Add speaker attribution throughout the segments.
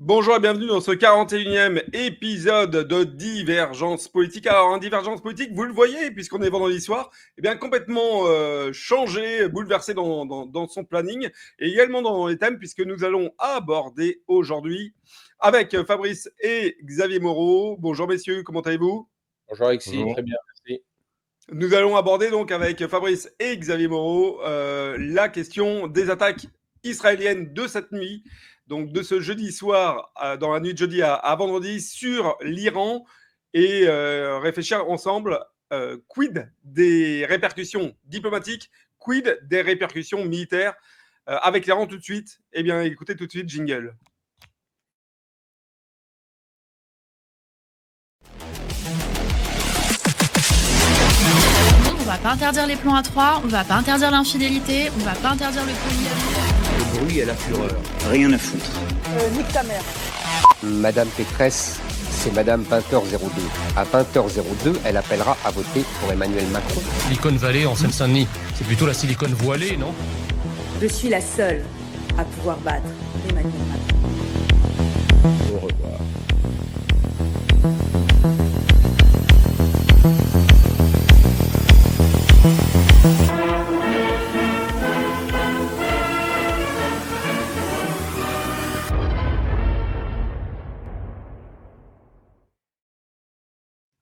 Speaker 1: Bonjour et bienvenue dans ce 41e épisode de Divergence Politique. Alors, en Divergence Politique, vous le voyez, puisqu'on est vendredi soir, eh bien, complètement changé, bouleversé dans son planning et également dans les thèmes, puisque nous allons aborder aujourd'hui avec Fabrice et Xavier Moreau. Bonjour messieurs, comment allez-vous?
Speaker 2: Bonjour Alexis,
Speaker 3: Bonjour.
Speaker 2: très bien, merci.
Speaker 1: Nous allons aborder donc avec Fabrice et Xavier Moreau la question des attaques israéliennes de cette nuit, donc de ce jeudi soir, dans la nuit de jeudi à vendredi, sur l'Iran, et réfléchir ensemble, quid des répercussions diplomatiques, quid des répercussions militaires avec l'Iran tout de suite. Eh bien, écoutez tout de suite, jingle.
Speaker 4: On va pas interdire les plans à 3, on va pas interdire l'infidélité, on va pas interdire le polyamour.
Speaker 5: Le bruit et la fureur.
Speaker 6: Rien à foutre.
Speaker 7: Nique ta mère.
Speaker 5: Madame Pécresse, c'est Madame Pinter 02. À Pinter 02, elle appellera à voter pour Emmanuel Macron.
Speaker 8: Silicon Valley en Seine-Saint-Denis, c'est plutôt la Silicon voilée, non?
Speaker 7: Je suis la seule à pouvoir battre Emmanuel Macron.
Speaker 2: Au revoir.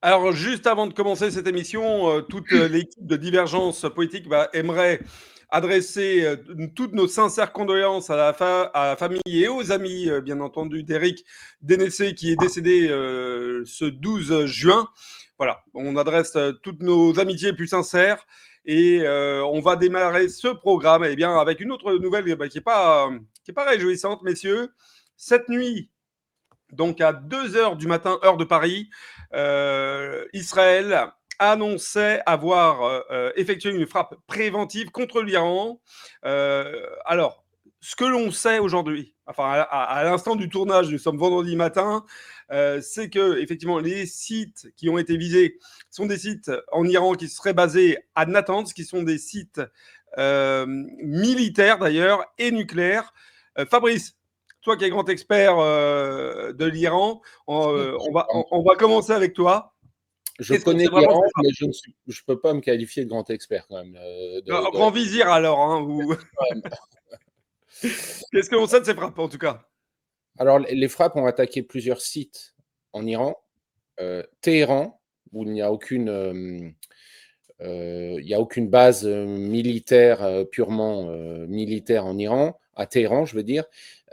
Speaker 1: Alors, juste avant de commencer cette émission, toute l'équipe de Divergence Politique aimerait adresser toutes nos sincères condoléances à la famille et aux amis, bien entendu, d'Éric Dénessé, qui est décédé ce 12 juin. Voilà, on adresse toutes nos amitiés plus sincères et on va démarrer ce programme avec une autre nouvelle qui est pas réjouissante, messieurs. Cette nuit, donc à 2h du matin, heure de Paris, Israël annonçait avoir effectué une frappe préventive contre l'Iran. Alors, ce que l'on sait aujourd'hui, enfin à l'instant du tournage, nous sommes vendredi matin, c'est que effectivement les sites qui ont été visés sont des sites en Iran qui seraient basés à Natanz, qui sont des sites militaires d'ailleurs et nucléaires. Fabrice, toi qui es grand expert de l'Iran, on va commencer avec toi.
Speaker 2: Je connais l'Iran, mais je ne peux pas me qualifier de grand expert quand même.
Speaker 1: Grand vizir alors. Hein, Qu'est-ce que l'on sait de ces frappes en tout cas?
Speaker 2: Alors, les frappes ont attaqué plusieurs sites en Iran. Téhéran, où il n'y a aucune base militaire, purement militaire en Iran, à Téhéran, je veux dire,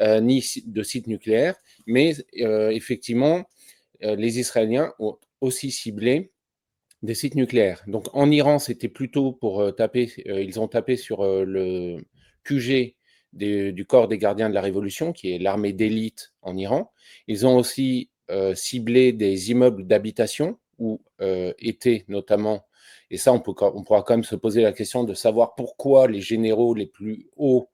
Speaker 2: ni de site nucléaire. Mais effectivement, les Israéliens ont aussi ciblé des sites nucléaires. Donc en Iran, c'était plutôt pour taper, ils ont tapé sur le QG du corps des gardiens de la Révolution, qui est l'armée d'élite en Iran. Ils ont aussi ciblé des immeubles d'habitation où étaient notamment, et ça on pourra quand même se poser la question de savoir pourquoi les généraux les plus hauts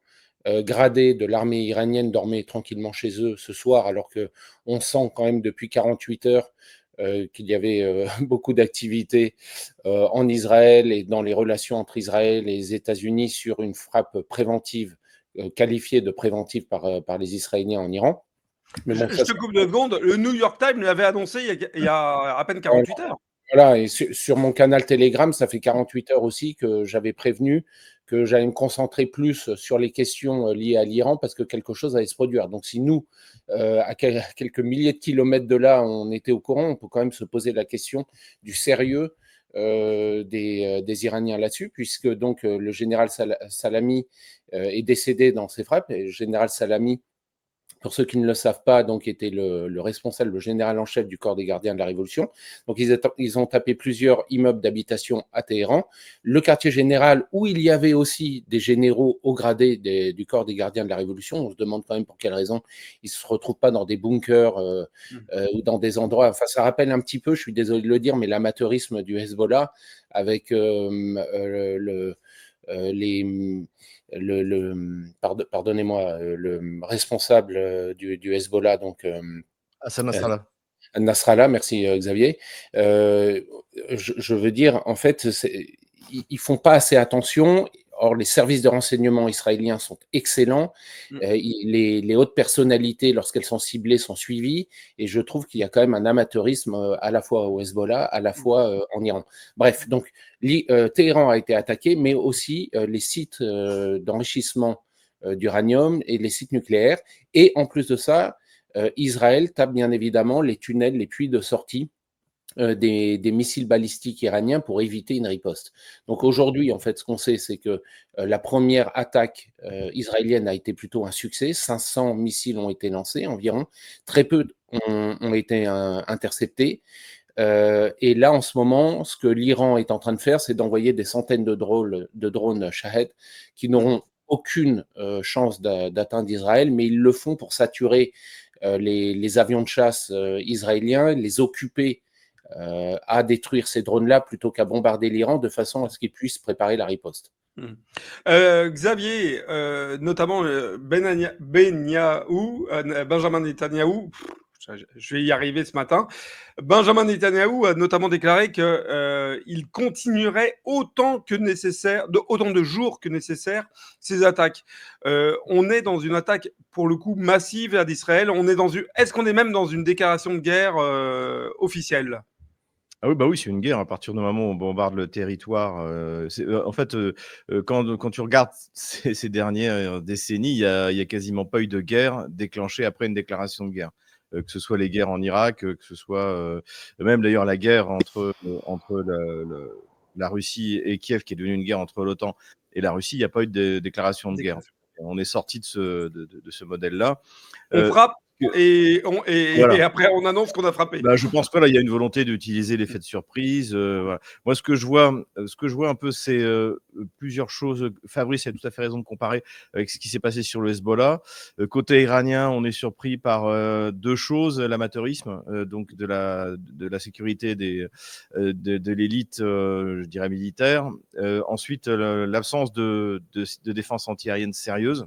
Speaker 2: gradés de l'armée iranienne dormaient tranquillement chez eux ce soir, alors qu'on sent quand même depuis 48 heures qu'il y avait beaucoup d'activités en Israël et dans les relations entre Israël et les États-Unis sur une frappe préventive, qualifiée de préventive par les Israéliens en Iran.
Speaker 1: Mais bon, je te coupe 2 secondes. Le New York Times l'avait annoncé il y a à peine 48 heures.
Speaker 2: Voilà, et sur mon canal Telegram, ça fait 48 heures aussi que j'avais prévenu que j'allais me concentrer plus sur les questions liées à l'Iran parce que quelque chose allait se produire. Donc si nous, à quelques milliers de kilomètres de là, on était au courant, on peut quand même se poser la question du sérieux des Iraniens là-dessus, puisque donc le général Salami est décédé dans ces frappes. Et le général Salami, pour ceux qui ne le savent pas, donc était le responsable, le général en chef du corps des gardiens de la Révolution. Donc ils ont tapé plusieurs immeubles d'habitation à Téhéran. Le quartier général, où il y avait aussi des généraux haut gradés du corps des gardiens de la Révolution. On se demande quand même pour quelle raison ils ne se retrouvent pas dans des bunkers ou dans des endroits. Enfin, ça rappelle un petit peu, je suis désolé de le dire, mais l'amateurisme du Hezbollah avec pardonnez-moi, le responsable du Hezbollah, donc
Speaker 3: Hassan Nasrallah.
Speaker 2: Nasrallah, merci Xavier. Je veux dire, en fait, ils font pas assez attention. Or, les services de renseignement israéliens sont excellents. Les hautes personnalités, lorsqu'elles sont ciblées, sont suivies. Et je trouve qu'il y a quand même un amateurisme à la fois au Hezbollah, à la fois en Iran. Bref, donc Téhéran a été attaqué, mais aussi les sites d'enrichissement d'uranium et les sites nucléaires. Et en plus de ça, Israël tape bien évidemment les tunnels, les puits de sortie des missiles balistiques iraniens pour éviter une riposte. Donc aujourd'hui, en fait, ce qu'on sait, c'est que la première attaque israélienne a été plutôt un succès. 500 missiles ont été lancés environ. Très peu ont été interceptés. Et là, en ce moment, ce que l'Iran est en train de faire, c'est d'envoyer des centaines de drones Shahed qui n'auront aucune chance d'atteindre Israël, mais ils le font pour saturer les avions de chasse israéliens, les occuper à détruire ces drones-là plutôt qu'à bombarder l'Iran de façon à ce qu'ils puissent préparer la riposte.
Speaker 1: Xavier, notamment Benjamin Netanyahou, je vais y arriver ce matin. Benjamin Netanyahou a notamment déclaré qu'il continuerait autant de jours que nécessaire ces attaques. On est dans une attaque pour le coup massive à d'Israël. Est-ce qu'on est même dans une déclaration de guerre officielle?
Speaker 3: Ah oui, bah oui, c'est une guerre à partir du moment où on bombarde le territoire. En fait, quand tu regardes ces dernières décennies, il y a quasiment pas eu de guerre déclenchée après une déclaration de guerre. Que ce soit les guerres en Irak, que ce soit même d'ailleurs la guerre entre la Russie et Kiev, qui est devenue une guerre entre l'OTAN et la Russie, il n'y a pas eu de déclaration de guerre. On est sorti de ce modèle-là.
Speaker 1: On frappe et
Speaker 3: Voilà.
Speaker 1: et après on annonce qu'on a frappé.
Speaker 3: Bah, je pense pas, là, il y a une volonté d'utiliser l'effet de surprise. Voilà. Moi, ce que je vois un peu, c'est plusieurs choses. Fabrice a tout à fait raison de comparer avec ce qui s'est passé sur le Hezbollah. Côté iranien, on est surpris par deux choses: l'amateurisme, donc de la sécurité de l'élite, je dirais militaire. Ensuite, l'absence de défense antiaérienne sérieuse.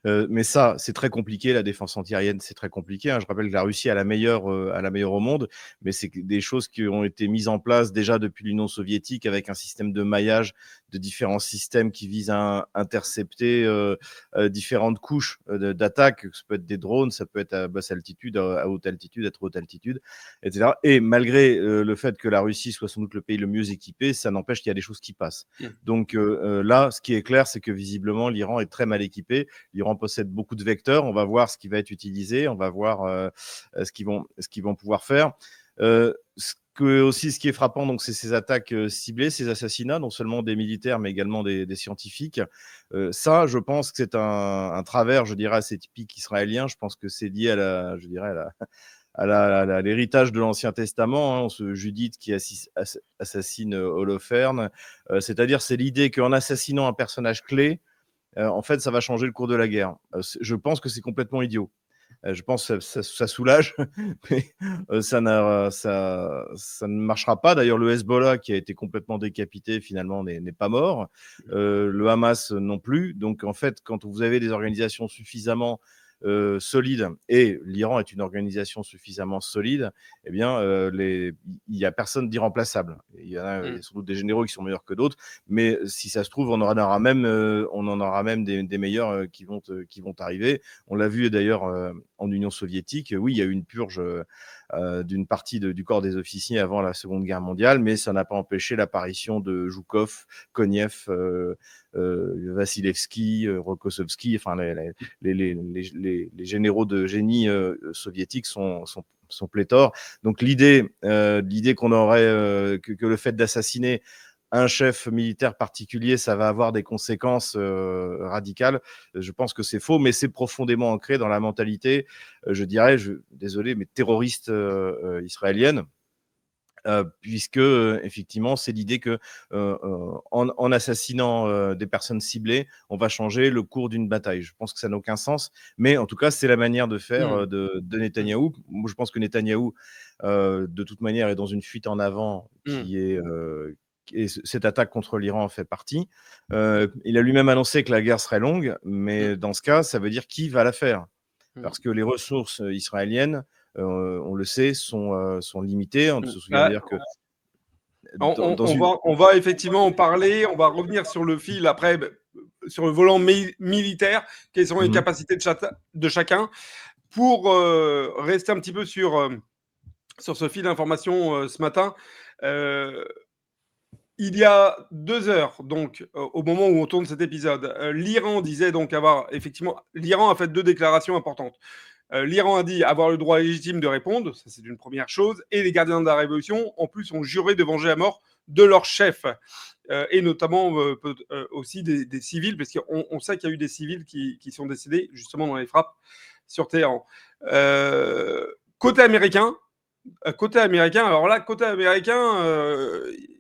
Speaker 3: Mais ça, c'est très compliqué, la défense antiaérienne, c'est très compliqué, hein. Je rappelle que la Russie a la meilleure au monde, mais c'est des choses qui ont été mises en place déjà depuis l'Union soviétique, avec un système de maillage de différents systèmes qui visent à intercepter différentes couches d'attaque. Ça peut être des drones, ça peut être à basse altitude, à haute altitude, à trop haute altitude, etc. Et malgré le fait que la Russie soit sans doute le pays le mieux équipé, ça n'empêche qu'il y a des choses qui passent. Donc là, ce qui est clair, c'est que visiblement, l'Iran est très mal équipé. L'Iran possède beaucoup de vecteurs. On va voir ce qui va être utilisé. On va voir ce qu'ils vont pouvoir faire. Ce qui est frappant, donc, c'est ces attaques ciblées, ces assassinats, non seulement des militaires, mais également des scientifiques. Ça, je pense que c'est un travers, je dirais, assez typique israélien. Je pense que c'est lié à l'héritage de l'Ancien Testament, hein, ce Judith qui assassine Holoferne. C'est-à-dire, c'est l'idée qu'en assassinant un personnage clé, en fait, ça va changer le cours de la guerre. Je pense que c'est complètement idiot. Je pense que ça soulage, mais ça ne marchera pas. D'ailleurs, le Hezbollah, qui a été complètement décapité, finalement, n'est pas mort. Le Hamas non plus. Donc, en fait, quand vous avez des organisations suffisamment solides, et l'Iran est une organisation suffisamment solide, eh bien, il n'y a personne d'irremplaçable. Il y a sans doute des généraux qui sont meilleurs que d'autres, mais si ça se trouve, on en aura même des meilleurs qui vont arriver. On l'a vu d'ailleurs en Union soviétique. Oui, il y a eu une purge d'une partie du corps des officiers avant la Seconde Guerre mondiale, mais ça n'a pas empêché l'apparition de Zhukov, Konev, Vassilevski, Rokossovski, enfin les généraux de génie soviétiques sont pléthores. Donc l'idée qu'on aurait que le fait d'assassiner un chef militaire particulier, ça va avoir des conséquences radicales. Je pense que c'est faux, mais c'est profondément ancré dans la mentalité, je dirais, désolé, mais terroriste israélienne. Puisque effectivement, c'est l'idée que en assassinant des personnes ciblées, on va changer le cours d'une bataille. Je pense que ça n'a aucun sens, mais en tout cas, c'est la manière de faire de Netanyahou. Moi, je pense que Netanyahou, de toute manière, est dans une fuite en avant et cette attaque contre l'Iran en fait partie. Il a lui-même annoncé que la guerre serait longue, mais dans ce cas, ça veut dire qui va la faire? Parce que les ressources israéliennes, on le sait, sont limitées. On se souvient d'ailleurs que
Speaker 1: On va effectivement en parler. On va revenir sur le fil après, sur le volant militaire. Quelles sont les capacités de chacun. Pour rester un petit peu sur ce fil d'information ce matin, il y a 2 heures, donc au moment où on tourne cet épisode, l'Iran disait donc avoir effectivement, l'Iran a fait 2 déclarations importantes. L'Iran a dit avoir le droit légitime de répondre, ça c'est une première chose, et les gardiens de la révolution, en plus, ont juré de venger à mort de leur chef, et notamment aussi des civils, parce qu'on sait qu'il y a eu des civils qui sont décédés justement dans les frappes sur Téhéran. Côté américain, alors là, côté américain,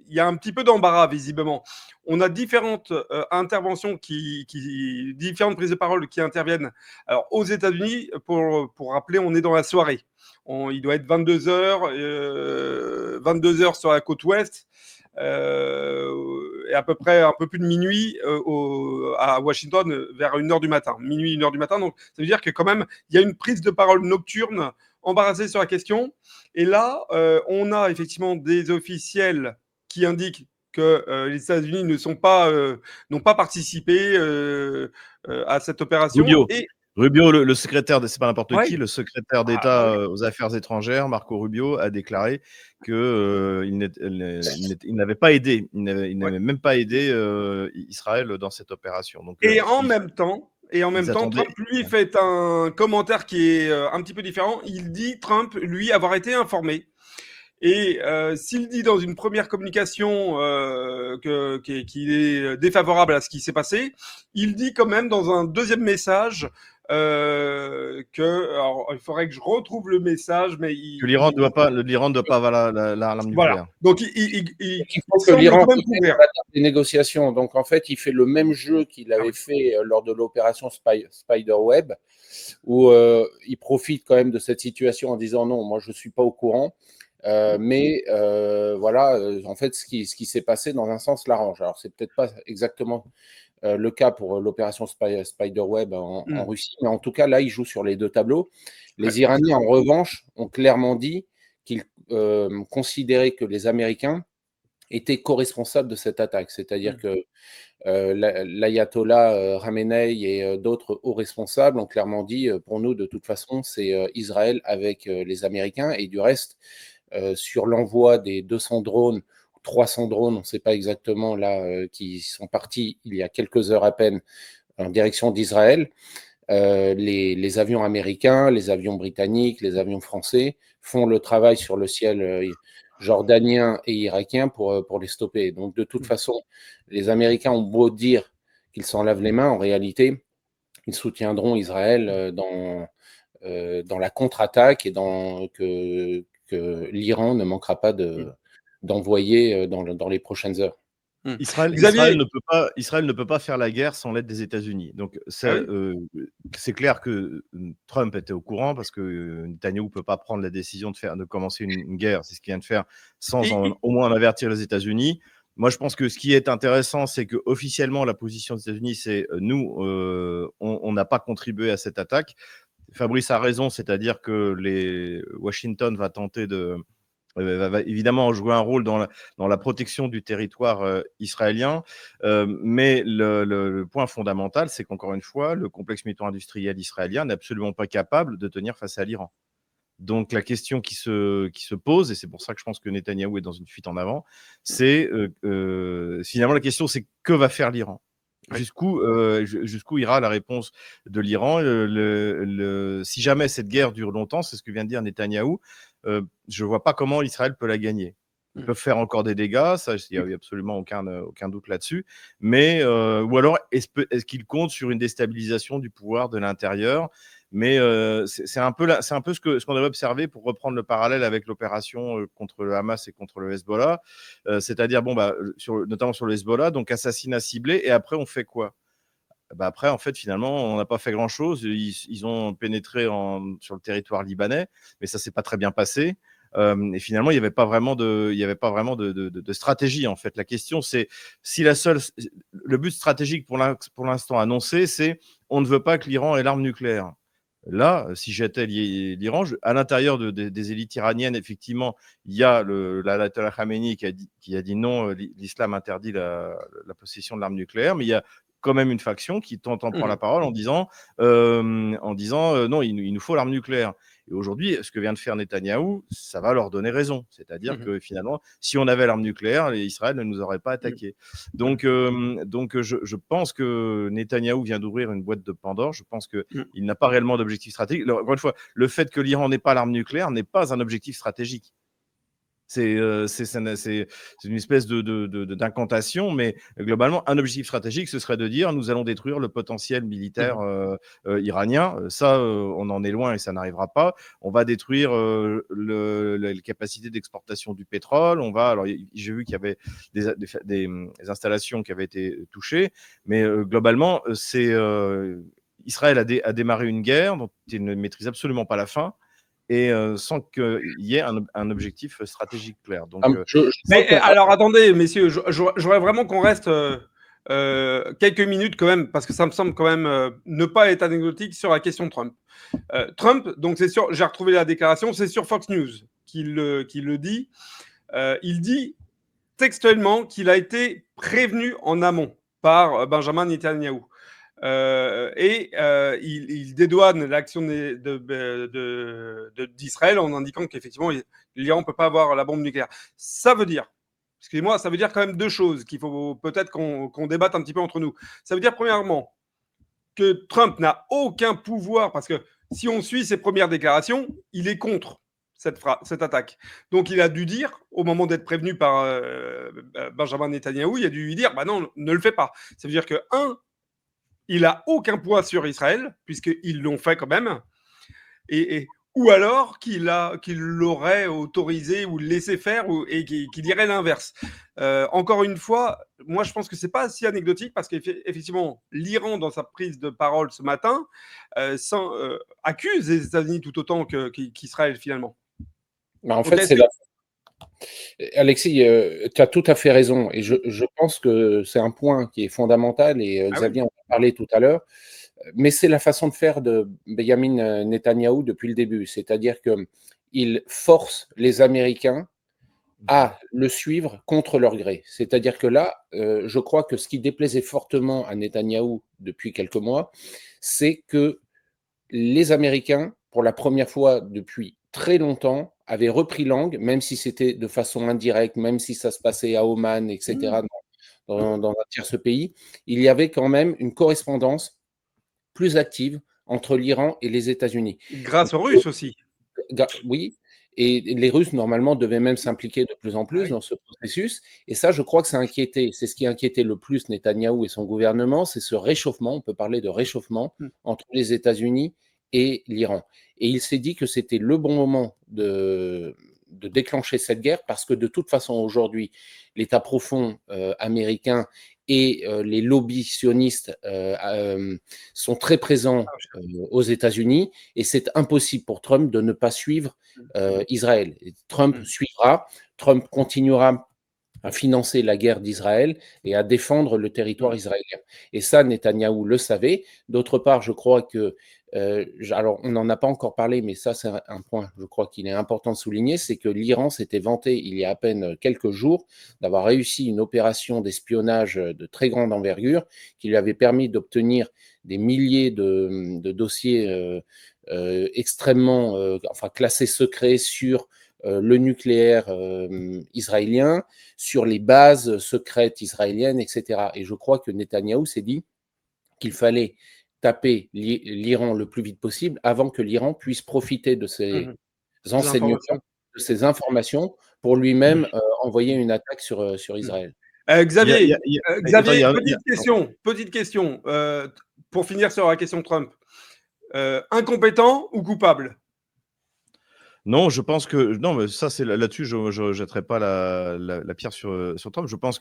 Speaker 1: il y a un petit peu d'embarras visiblement. On a différentes interventions, différentes prises de parole qui interviennent. Alors aux États-Unis, pour rappeler, on est dans la soirée. Il doit être 22h, 22h sur la côte ouest, et à peu près un peu plus de minuit à Washington, vers 1h du matin. Minuit, 1h du matin. Donc ça veut dire que quand même, il y a une prise de parole nocturne embarrassée sur la question. Et là, on a effectivement des officiels qui indiquent que les États-Unis n'ont pas participé à cette opération.
Speaker 3: Rubio, le secrétaire, c'est pas n'importe
Speaker 1: Ouais.
Speaker 3: qui, le secrétaire d'État aux Affaires étrangères, Marco Rubio, a déclaré qu'il n'avait pas aidé, il n'avait même pas aidé Israël dans cette opération. Donc,
Speaker 1: en même temps, Trump, lui, fait un commentaire qui est un petit peu différent. Il dit, Trump, lui, avoir été informé. Et s'il dit dans une première communication qu'il est défavorable à ce qui s'est passé, il dit quand même dans un deuxième message alors, il faudrait que je retrouve le message, mais
Speaker 3: que l'Iran ne doit pas avoir l'arme nucléaire.
Speaker 1: Voilà. Donc
Speaker 2: il faut que l'Iran ouvre des négociations. Donc en fait, il fait le même jeu qu'il avait fait lors de l'opération Spiderweb, où il profite quand même de cette situation en disant non, moi je suis pas au courant. Mais voilà, en fait, ce qui s'est passé dans un sens l'arrange. Alors c'est peut-être pas exactement le cas pour l'opération Spiderweb en Russie, mais en tout cas là, il joue sur les 2 tableaux. Les Iraniens, en revanche, ont clairement dit qu'ils considéraient que les Américains étaient co-responsables de cette attaque, c'est-à-dire que l'ayatollah Khamenei et d'autres hauts responsables ont clairement dit pour nous, de toute façon, c'est Israël avec les Américains, et du reste, sur l'envoi des 200 drones, 300 drones, on ne sait pas exactement là, qui sont partis il y a quelques heures à peine en direction d'Israël. Les avions américains, les avions britanniques, les avions français font le travail sur le ciel jordanien et irakien pour les stopper. Donc de toute façon, les Américains ont beau dire qu'ils s'en lavent les mains, en réalité, ils soutiendront Israël dans la contre-attaque, et que l'Iran ne manquera pas d'envoyer dans les prochaines heures.
Speaker 3: Israël ne peut pas faire la guerre sans l'aide des États-Unis. Donc c'est clair que Trump était au courant, parce que Netanyahou ne peut pas prendre la décision de commencer une guerre, c'est ce qu'il vient de faire, sans au moins en avertir les États-Unis. Moi, je pense que ce qui est intéressant, c'est que officiellement la position des États-Unis, c'est nous, on n'a pas contribué à cette attaque. Fabrice a raison, c'est-à-dire que Washington va tenter va évidemment jouer un rôle dans la protection du territoire israélien, mais le point fondamental, c'est qu'encore une fois, le complexe militaro-industriel israélien n'est absolument pas capable de tenir face à l'Iran. Donc la question qui se pose, et c'est pour ça que je pense que Netanyahou est dans une fuite en avant, c'est finalement la question, c'est que va faire l'Iran ? Jusqu'où ira la réponse de l'Iran ? Si jamais cette guerre dure longtemps, c'est ce que vient de dire Netanyahou, je ne vois pas comment Israël peut la gagner. Ils peuvent faire encore des dégâts, ça, il n'y a absolument aucun doute là-dessus, mais ou alors est-ce qu'ils comptent sur une déstabilisation du pouvoir de l'intérieur ? Mais c'est un peu ce qu'on avait observé, pour reprendre le parallèle avec l'opération contre le Hamas et contre le Hezbollah, c'est-à-dire notamment sur le Hezbollah, donc assassinat ciblé, et après on fait quoi ? Après, en fait, finalement, on n'a pas fait grand-chose. Ils ont pénétré sur le territoire libanais, mais ça s'est pas très bien passé. Et finalement, il n'y avait pas vraiment de stratégie, en fait. La question, c'est si le but stratégique pour l'instant annoncé, c'est on ne veut pas que l'Iran ait l'arme nucléaire. Là, si j'étais l'Iran, à l'intérieur des élites iraniennes, effectivement, il y a l'ayatollah Khamenei qui a dit non, l'islam interdit la possession de l'arme nucléaire, mais il y a quand même une faction qui tente en prendre la parole en disant non, il nous faut l'arme nucléaire. Et aujourd'hui, ce que vient de faire Netanyahou, ça va leur donner raison. C'est-à-dire que finalement, si on avait l'arme nucléaire, Israël ne nous aurait pas attaqué. Donc, je pense que Netanyahou vient d'ouvrir une boîte de Pandore. Je pense qu'il n'a pas réellement d'objectif stratégique. Alors, encore une fois, le fait que l'Iran n'ait pas l'arme nucléaire n'est pas un objectif stratégique. C'est une espèce d'incantation, mais globalement, un objectif stratégique, ce serait de dire nous allons détruire le potentiel militaire iranien. Ça, on en est loin et ça n'arrivera pas. On va détruire les capacités d'exportation du pétrole. Alors, j'ai vu qu'il y avait des installations qui avaient été touchées, mais globalement, Israël a démarré une guerre dont il ne maîtrise absolument pas la fin. Et sans qu'il y ait un objectif stratégique clair. Donc,
Speaker 1: alors attendez, messieurs, j'aurais vraiment qu'on reste quelques minutes quand même, parce que ça me semble quand même ne pas être anecdotique sur la question de Trump. Trump, donc c'est sûr, j'ai retrouvé la déclaration, c'est sur Fox News qu'il le dit. Il dit textuellement qu'il a été prévenu en amont par Benjamin Netanyahou. Il dédouane l'action d'Israël en indiquant qu'effectivement, l'Iran ne peut pas avoir la bombe nucléaire. Ça veut dire, excusez-moi, ça veut dire quand même deux choses qu'il faut peut-être qu'on débatte un petit peu entre nous. Ça veut dire, premièrement, que Trump n'a aucun pouvoir, parce que si on suit ses premières déclarations, il est contre cette attaque. Donc, il a dû dire, au moment d'être prévenu par Benjamin Netanyahou, il a dû lui dire, bah non, ne le fais pas. Ça veut dire que, il n'a aucun poids sur Israël, puisqu'ils l'ont fait quand même, ou alors qu'il l'aurait autorisé ou laissé faire, et qu'il dirait l'inverse. Encore une fois, moi je pense que ce n'est pas si anecdotique, parce qu'effectivement, l'Iran, dans sa prise de parole ce matin, accuse les États-Unis tout autant qu'Israël finalement.
Speaker 2: Bah, en fait, Alexis, tu as tout à fait raison, et je pense que c'est un point qui est fondamental, et Xavier en a parlé tout à l'heure, mais c'est la façon de faire de Benjamin Netanyahou depuis le début, c'est-à-dire qu'il force les Américains à le suivre contre leur gré. C'est-à-dire que là, je crois que ce qui déplaisait fortement à Netanyahou depuis quelques mois, c'est que les Américains, pour la première fois depuis très longtemps, avaient repris langue, même si c'était de façon indirecte, même si ça se passait à Oman, etc., dans un tierce pays, il y avait quand même une correspondance plus active entre l'Iran et les États-Unis.
Speaker 1: Grâce aux Russes aussi.
Speaker 2: Oui, et les Russes, normalement, devaient même s'impliquer de plus en plus dans ce processus. Et ça, je crois que c'est ce qui inquiétait le plus Netanyahou et son gouvernement, c'est ce réchauffement, on peut parler de réchauffement, entre les États-Unis et l'Iran. Et il s'est dit que c'était le bon moment de déclencher cette guerre, parce que de toute façon, aujourd'hui, l'État profond américain et les lobbies sionistes sont très présents aux États-Unis, et c'est impossible pour Trump de ne pas suivre Israël. Et Trump suivra, Trump continuera à financer la guerre d'Israël et à défendre le territoire israélien. Et ça, Netanyahou le savait. D'autre part, je crois que, alors on n'en a pas encore parlé, mais ça c'est un point, je crois qu'il est important de souligner, c'est que l'Iran s'était vanté il y a à peine quelques jours d'avoir réussi une opération d'espionnage de très grande envergure qui lui avait permis d'obtenir des milliers de dossiers extrêmement, classés secrets sur le nucléaire israélien, sur les bases secrètes israéliennes, etc. Et je crois que Netanyahou s'est dit qu'il fallait taper l'Iran le plus vite possible avant que l'Iran puisse profiter de ces enseignements, de ces informations pour lui-même envoyer une attaque sur Israël.
Speaker 1: Xavier, petite question pour finir sur la question de Trump. Incompétent ou coupable ?
Speaker 3: Non, je pense que non, mais ça c'est là-dessus, je jetterai pas la pierre sur Trump. Je pense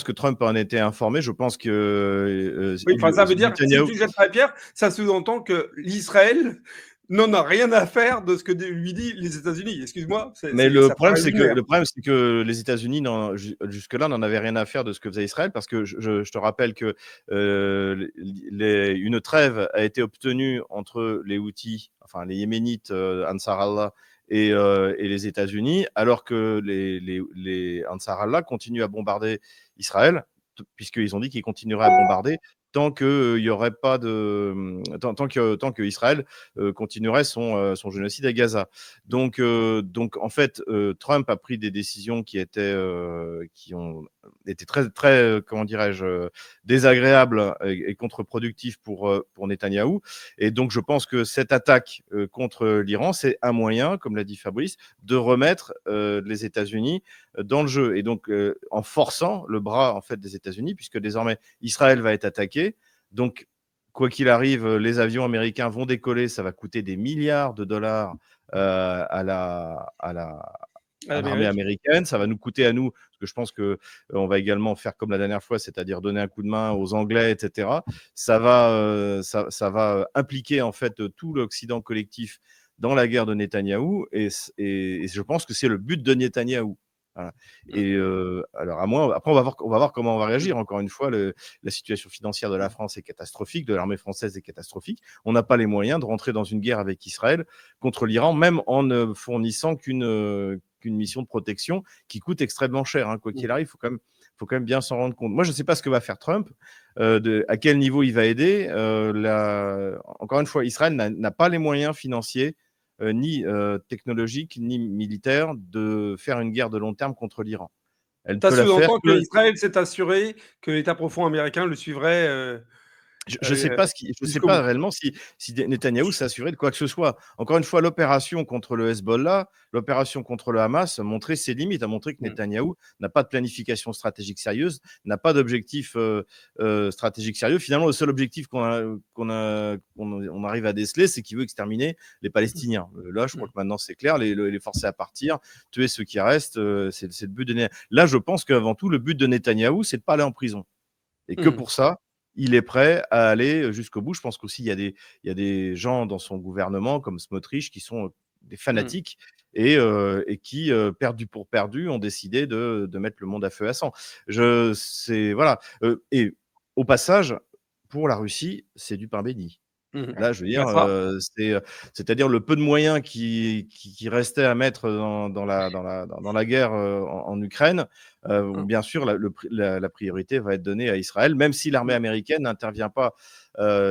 Speaker 3: que Trump en était informé. Je pense que
Speaker 1: ça veut dire que si tu jettes la pierre, ça sous-entend que l'Israël n'en a rien à faire de ce que lui dit les États-Unis. Excuse-moi.
Speaker 3: Mais le
Speaker 1: ça
Speaker 3: problème,
Speaker 1: paraît
Speaker 3: c'est que,
Speaker 1: lunaire.
Speaker 3: le problème, c'est que les États-Unis, jusque-là, n'en avaient rien à faire de ce que faisait Israël, parce que je te rappelle que une trêve a été obtenue entre les Houthis, enfin les Yéménites, Ansar Allah, et les États-Unis, alors que les Ansar Allah continuent à bombarder Israël, puisqu'ils ont dit qu'ils continueraient à bombarder tant qu'il y aurait pas de tant que Israël continuerait son génocide à Gaza. Donc en fait, Trump a pris des décisions qui ont été très très comment dirais-je, désagréables et contre-productives pour Netanyahou. Et donc je pense que cette attaque contre l'Iran, c'est un moyen, comme l'a dit Fabrice, de remettre les États-Unis dans le jeu. Et donc en forçant le bras en fait des États-Unis, puisque désormais Israël va être attaqué. Donc quoi qu'il arrive, les avions américains vont décoller, ça va coûter des milliards de dollars à l'armée américaine, ça va nous coûter à nous, parce que je pense que on va également faire comme la dernière fois, c'est-à-dire donner un coup de main aux Anglais, etc. Ça va impliquer en fait tout l'Occident collectif dans la guerre de Netanyahou, et je pense que c'est le but de Netanyahou. Voilà. Et alors après on va voir comment on va réagir. Encore une fois, la situation financière de la France est catastrophique, de l'armée française est catastrophique. On n'a pas les moyens de rentrer dans une guerre avec Israël contre l'Iran, même en ne fournissant qu'une mission de protection qui coûte extrêmement cher. Hein. Quoi qu'il arrive, faut quand même bien s'en rendre compte. Moi, je ne sais pas ce que va faire Trump, à quel niveau il va aider. Encore une fois, Israël n'a pas les moyens financiers ni technologique, ni militaire, de faire une guerre de long terme contre l'Iran. Elle
Speaker 1: Ça
Speaker 3: peut la faire
Speaker 1: sous-entend
Speaker 3: que...
Speaker 1: qu'Israël s'est assuré que l'État profond américain le suivrait
Speaker 3: Je ne sais
Speaker 1: jusqu'au
Speaker 3: pas
Speaker 1: bout.
Speaker 3: réellement si Netanyahou s'assurait de quoi que ce soit. Encore une fois, l'opération contre le Hezbollah, l'opération contre le Hamas a montré ses limites, a montré que Netanyahou n'a pas de planification stratégique sérieuse, n'a pas d'objectif stratégique sérieux. Finalement, le seul objectif qu'on arrive à déceler, c'est qu'il veut exterminer les Palestiniens. Là, je crois que maintenant, c'est clair, les forcer à partir, tuer ceux qui restent, c'est le but de Netanyahou. Là, je pense qu'avant tout, le but de Netanyahou, c'est de ne pas aller en prison. Et que pour ça, il est prêt à aller jusqu'au bout. Je pense qu'aussi, il y a des gens dans son gouvernement, comme Smotrich, qui sont des fanatiques et qui, perdu pour perdu, ont décidé de mettre le monde à feu à sang. Voilà. Et au passage, pour la Russie, c'est du pain béni. Là, je veux dire, c'est-à-dire le peu de moyens qui restaient à mettre dans la guerre en Ukraine. Bien sûr, la priorité va être donnée à Israël, même si l'armée américaine n'intervient pas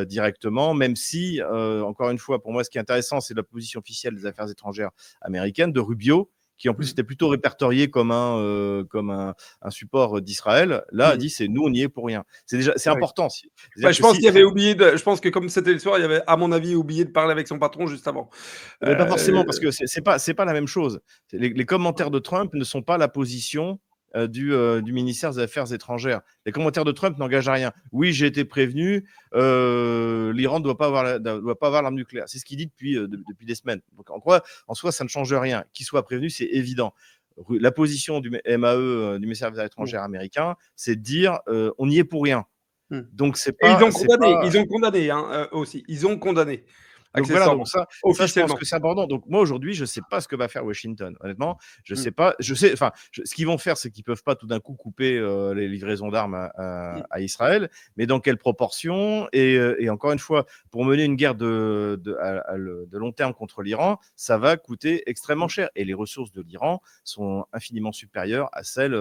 Speaker 3: directement, même si, encore une fois, pour moi, ce qui est intéressant, c'est la position officielle des affaires étrangères américaines de Rubio, qui en plus était plutôt répertorié comme un support d'Israël. Là, a dit c'est nous, on n'y est pour rien. C'est important.
Speaker 1: Je pense qu'il avait oublié je pense que comme c'était le soir, il avait, à mon avis, oublié de parler avec son patron juste avant.
Speaker 3: Mais pas forcément, parce que c'est pas la même chose. Les commentaires de Trump ne sont pas la position du ministère des Affaires étrangères. Les commentaires de Trump n'engagent à rien. Oui, j'ai été prévenu, l'Iran ne doit pas avoir l'arme nucléaire. C'est ce qu'il dit depuis des semaines. Donc, en soi, ça ne change rien. Qu'il soit prévenu, c'est évident. La position du MAE, du ministère des Affaires étrangères américain, c'est de dire on n'y est pour rien. Donc, c'est pas.
Speaker 1: Ils ont condamné aussi. Ils ont condamné.
Speaker 3: Donc voilà, donc ça, je pense que c'est important. Donc moi aujourd'hui, je ne sais pas ce que va faire Washington. Honnêtement, je sais pas. Ce qu'ils vont faire, c'est qu'ils peuvent pas tout d'un coup couper les livraisons d'armes à Israël, mais dans quelle proportion et encore une fois, pour mener une guerre de long terme contre l'Iran, ça va coûter extrêmement cher. Et les ressources de l'Iran sont infiniment supérieures à celles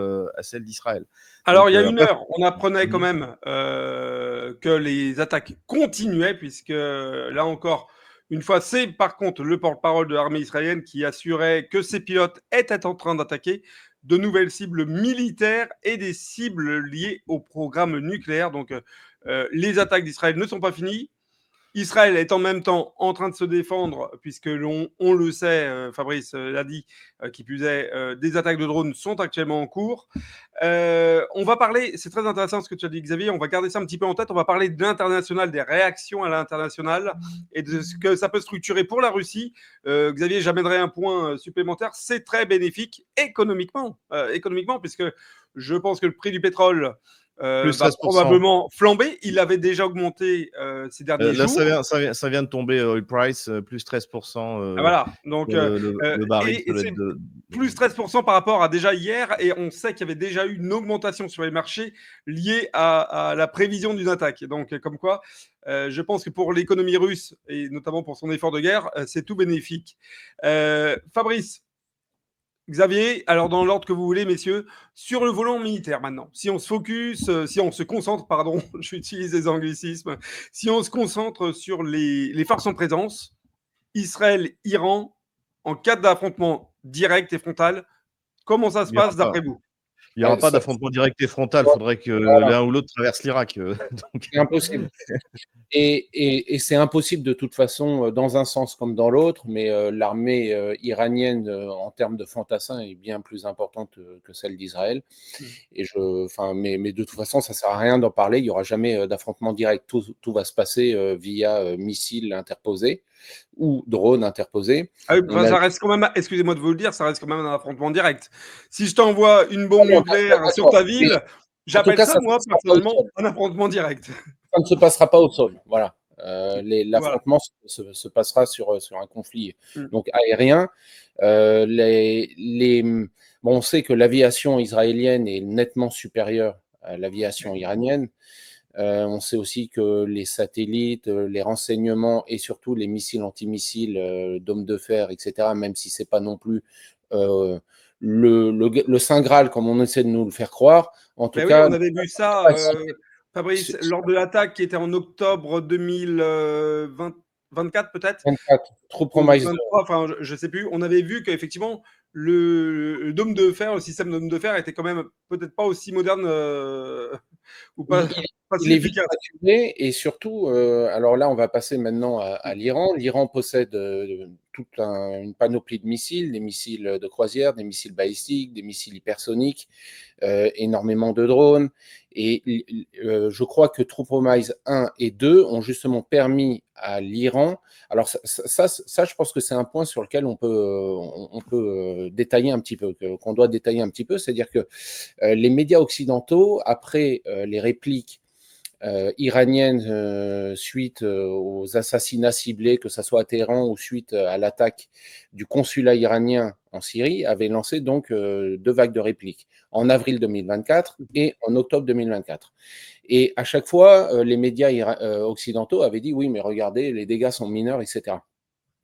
Speaker 3: d'Israël.
Speaker 1: Alors, il y a une heure, on apprenait quand même que les attaques continuaient, puisque là encore, une fois, c'est par contre le porte-parole de l'armée israélienne qui assurait que ses pilotes étaient en train d'attaquer de nouvelles cibles militaires et des cibles liées au programme nucléaire. Donc, les attaques d'Israël ne sont pas finies. Israël est en même temps en train de se défendre, puisque on le sait, Fabrice l'a dit, qui plus est, des attaques de drones sont actuellement en cours. On va parler, c'est très intéressant ce que tu as dit, Xavier, on va garder ça un petit peu en tête, on va parler de l'international, des réactions à l'international et de ce que ça peut structurer pour la Russie. Xavier, j'amènerai un point supplémentaire, c'est très bénéfique économiquement, puisque je pense que le prix du pétrole
Speaker 3: Plus
Speaker 1: va
Speaker 3: 13%.
Speaker 1: probablement flamber. Il avait déjà augmenté ces derniers
Speaker 3: Là,
Speaker 1: jours.
Speaker 3: ça vient de tomber, oil price, plus 13%.
Speaker 1: Voilà, donc
Speaker 3: Sur le baril, ça
Speaker 1: et
Speaker 3: doit
Speaker 1: c'est
Speaker 3: être
Speaker 1: plus 13% par rapport à déjà hier, et on sait qu'il y avait déjà eu une augmentation sur les marchés liée à la prévision d'une attaque. Donc, comme quoi, je pense que pour l'économie russe, et notamment pour son effort de guerre, c'est tout bénéfique. Fabrice, Xavier, alors dans l'ordre que vous voulez, messieurs, sur le volant militaire maintenant, si on se focus, si on se concentre, pardon, j'utilise des anglicismes, si on se concentre sur les forces en présence, Israël, Iran, en cas d'affrontement direct et frontal, comment ça se
Speaker 3: il y aura
Speaker 1: passe
Speaker 3: pas
Speaker 1: d'après vous?
Speaker 3: il y aura pas
Speaker 2: Ça,
Speaker 3: d'affrontement direct et frontal. Il
Speaker 2: voilà,
Speaker 3: faudrait que
Speaker 2: voilà,
Speaker 3: l'un ou l'autre traverse l'Irak. Donc
Speaker 2: c'est impossible. Et c'est impossible de toute façon, dans un sens comme dans l'autre, mais l'armée iranienne, en termes de fantassins, est bien plus importante que celle d'Israël. Mais de toute façon, ça sert à rien d'en parler. Il n'y aura jamais d'affrontement direct. Tout va se passer via missiles interposés ou drones interposés.
Speaker 1: Ah oui,
Speaker 2: On
Speaker 1: enfin,
Speaker 2: a
Speaker 1: ça reste quand même, excusez-moi de vous le dire, ça reste quand même un affrontement direct. Si je t'envoie une bombe nucléaire sur ta
Speaker 2: d'accord. Mais
Speaker 1: ville,
Speaker 2: en tout
Speaker 1: j'appelle
Speaker 2: cas,
Speaker 1: ça,
Speaker 2: ça ne
Speaker 1: moi,
Speaker 2: se passera pas au
Speaker 1: personnellement,
Speaker 2: sol.
Speaker 1: un affrontement direct.
Speaker 2: Ça ne se passera pas au sol. Voilà.
Speaker 1: Voilà.
Speaker 2: L'affrontement se passera sur un conflit
Speaker 1: Mm.
Speaker 2: donc aérien. Euh, les, les, bon, on sait que l'aviation israélienne est nettement supérieure à l'aviation iranienne. On sait aussi que les satellites, les renseignements et surtout les missiles antimissiles, d'hommes de fer, etc., même si c'est pas non plus euh, le Saint Graal comme on essaie de nous le faire croire, en tout
Speaker 1: Ben oui,
Speaker 2: cas,
Speaker 1: on avait vu ça, Fabrice, lors de l'attaque qui était en octobre 2024 peut-être,
Speaker 2: 24, True
Speaker 1: ou
Speaker 2: Promise
Speaker 1: 23, enfin, je sais plus. On avait vu qu'effectivement, le dôme de fer, le système dôme de fer était quand même peut-être pas aussi moderne ou pas,
Speaker 2: il,
Speaker 1: pas si
Speaker 2: il est vite
Speaker 1: efficace.
Speaker 2: maturé et surtout, alors là, on va passer maintenant à l'Iran. L'Iran possède toute une panoplie de missiles, des missiles de croisière, des missiles balistiques, des missiles hypersoniques, énormément de drones. Et je crois que True Promise 1 et 2 ont justement permis à l'Iran. Alors ça, je pense que c'est un point sur lequel on peut détailler un petit peu, qu'on doit détailler un petit peu, c'est-à-dire que les médias occidentaux, après les répliques iraniennes suite aux assassinats ciblés, que ce soit à Téhéran ou suite à l'attaque du consulat iranien en Syrie, avaient lancé donc 2 vagues de répliques, en avril 2024 et en octobre 2024. Et à chaque fois, les médias occidentaux avaient dit oui, mais regardez, les dégâts sont mineurs, etc.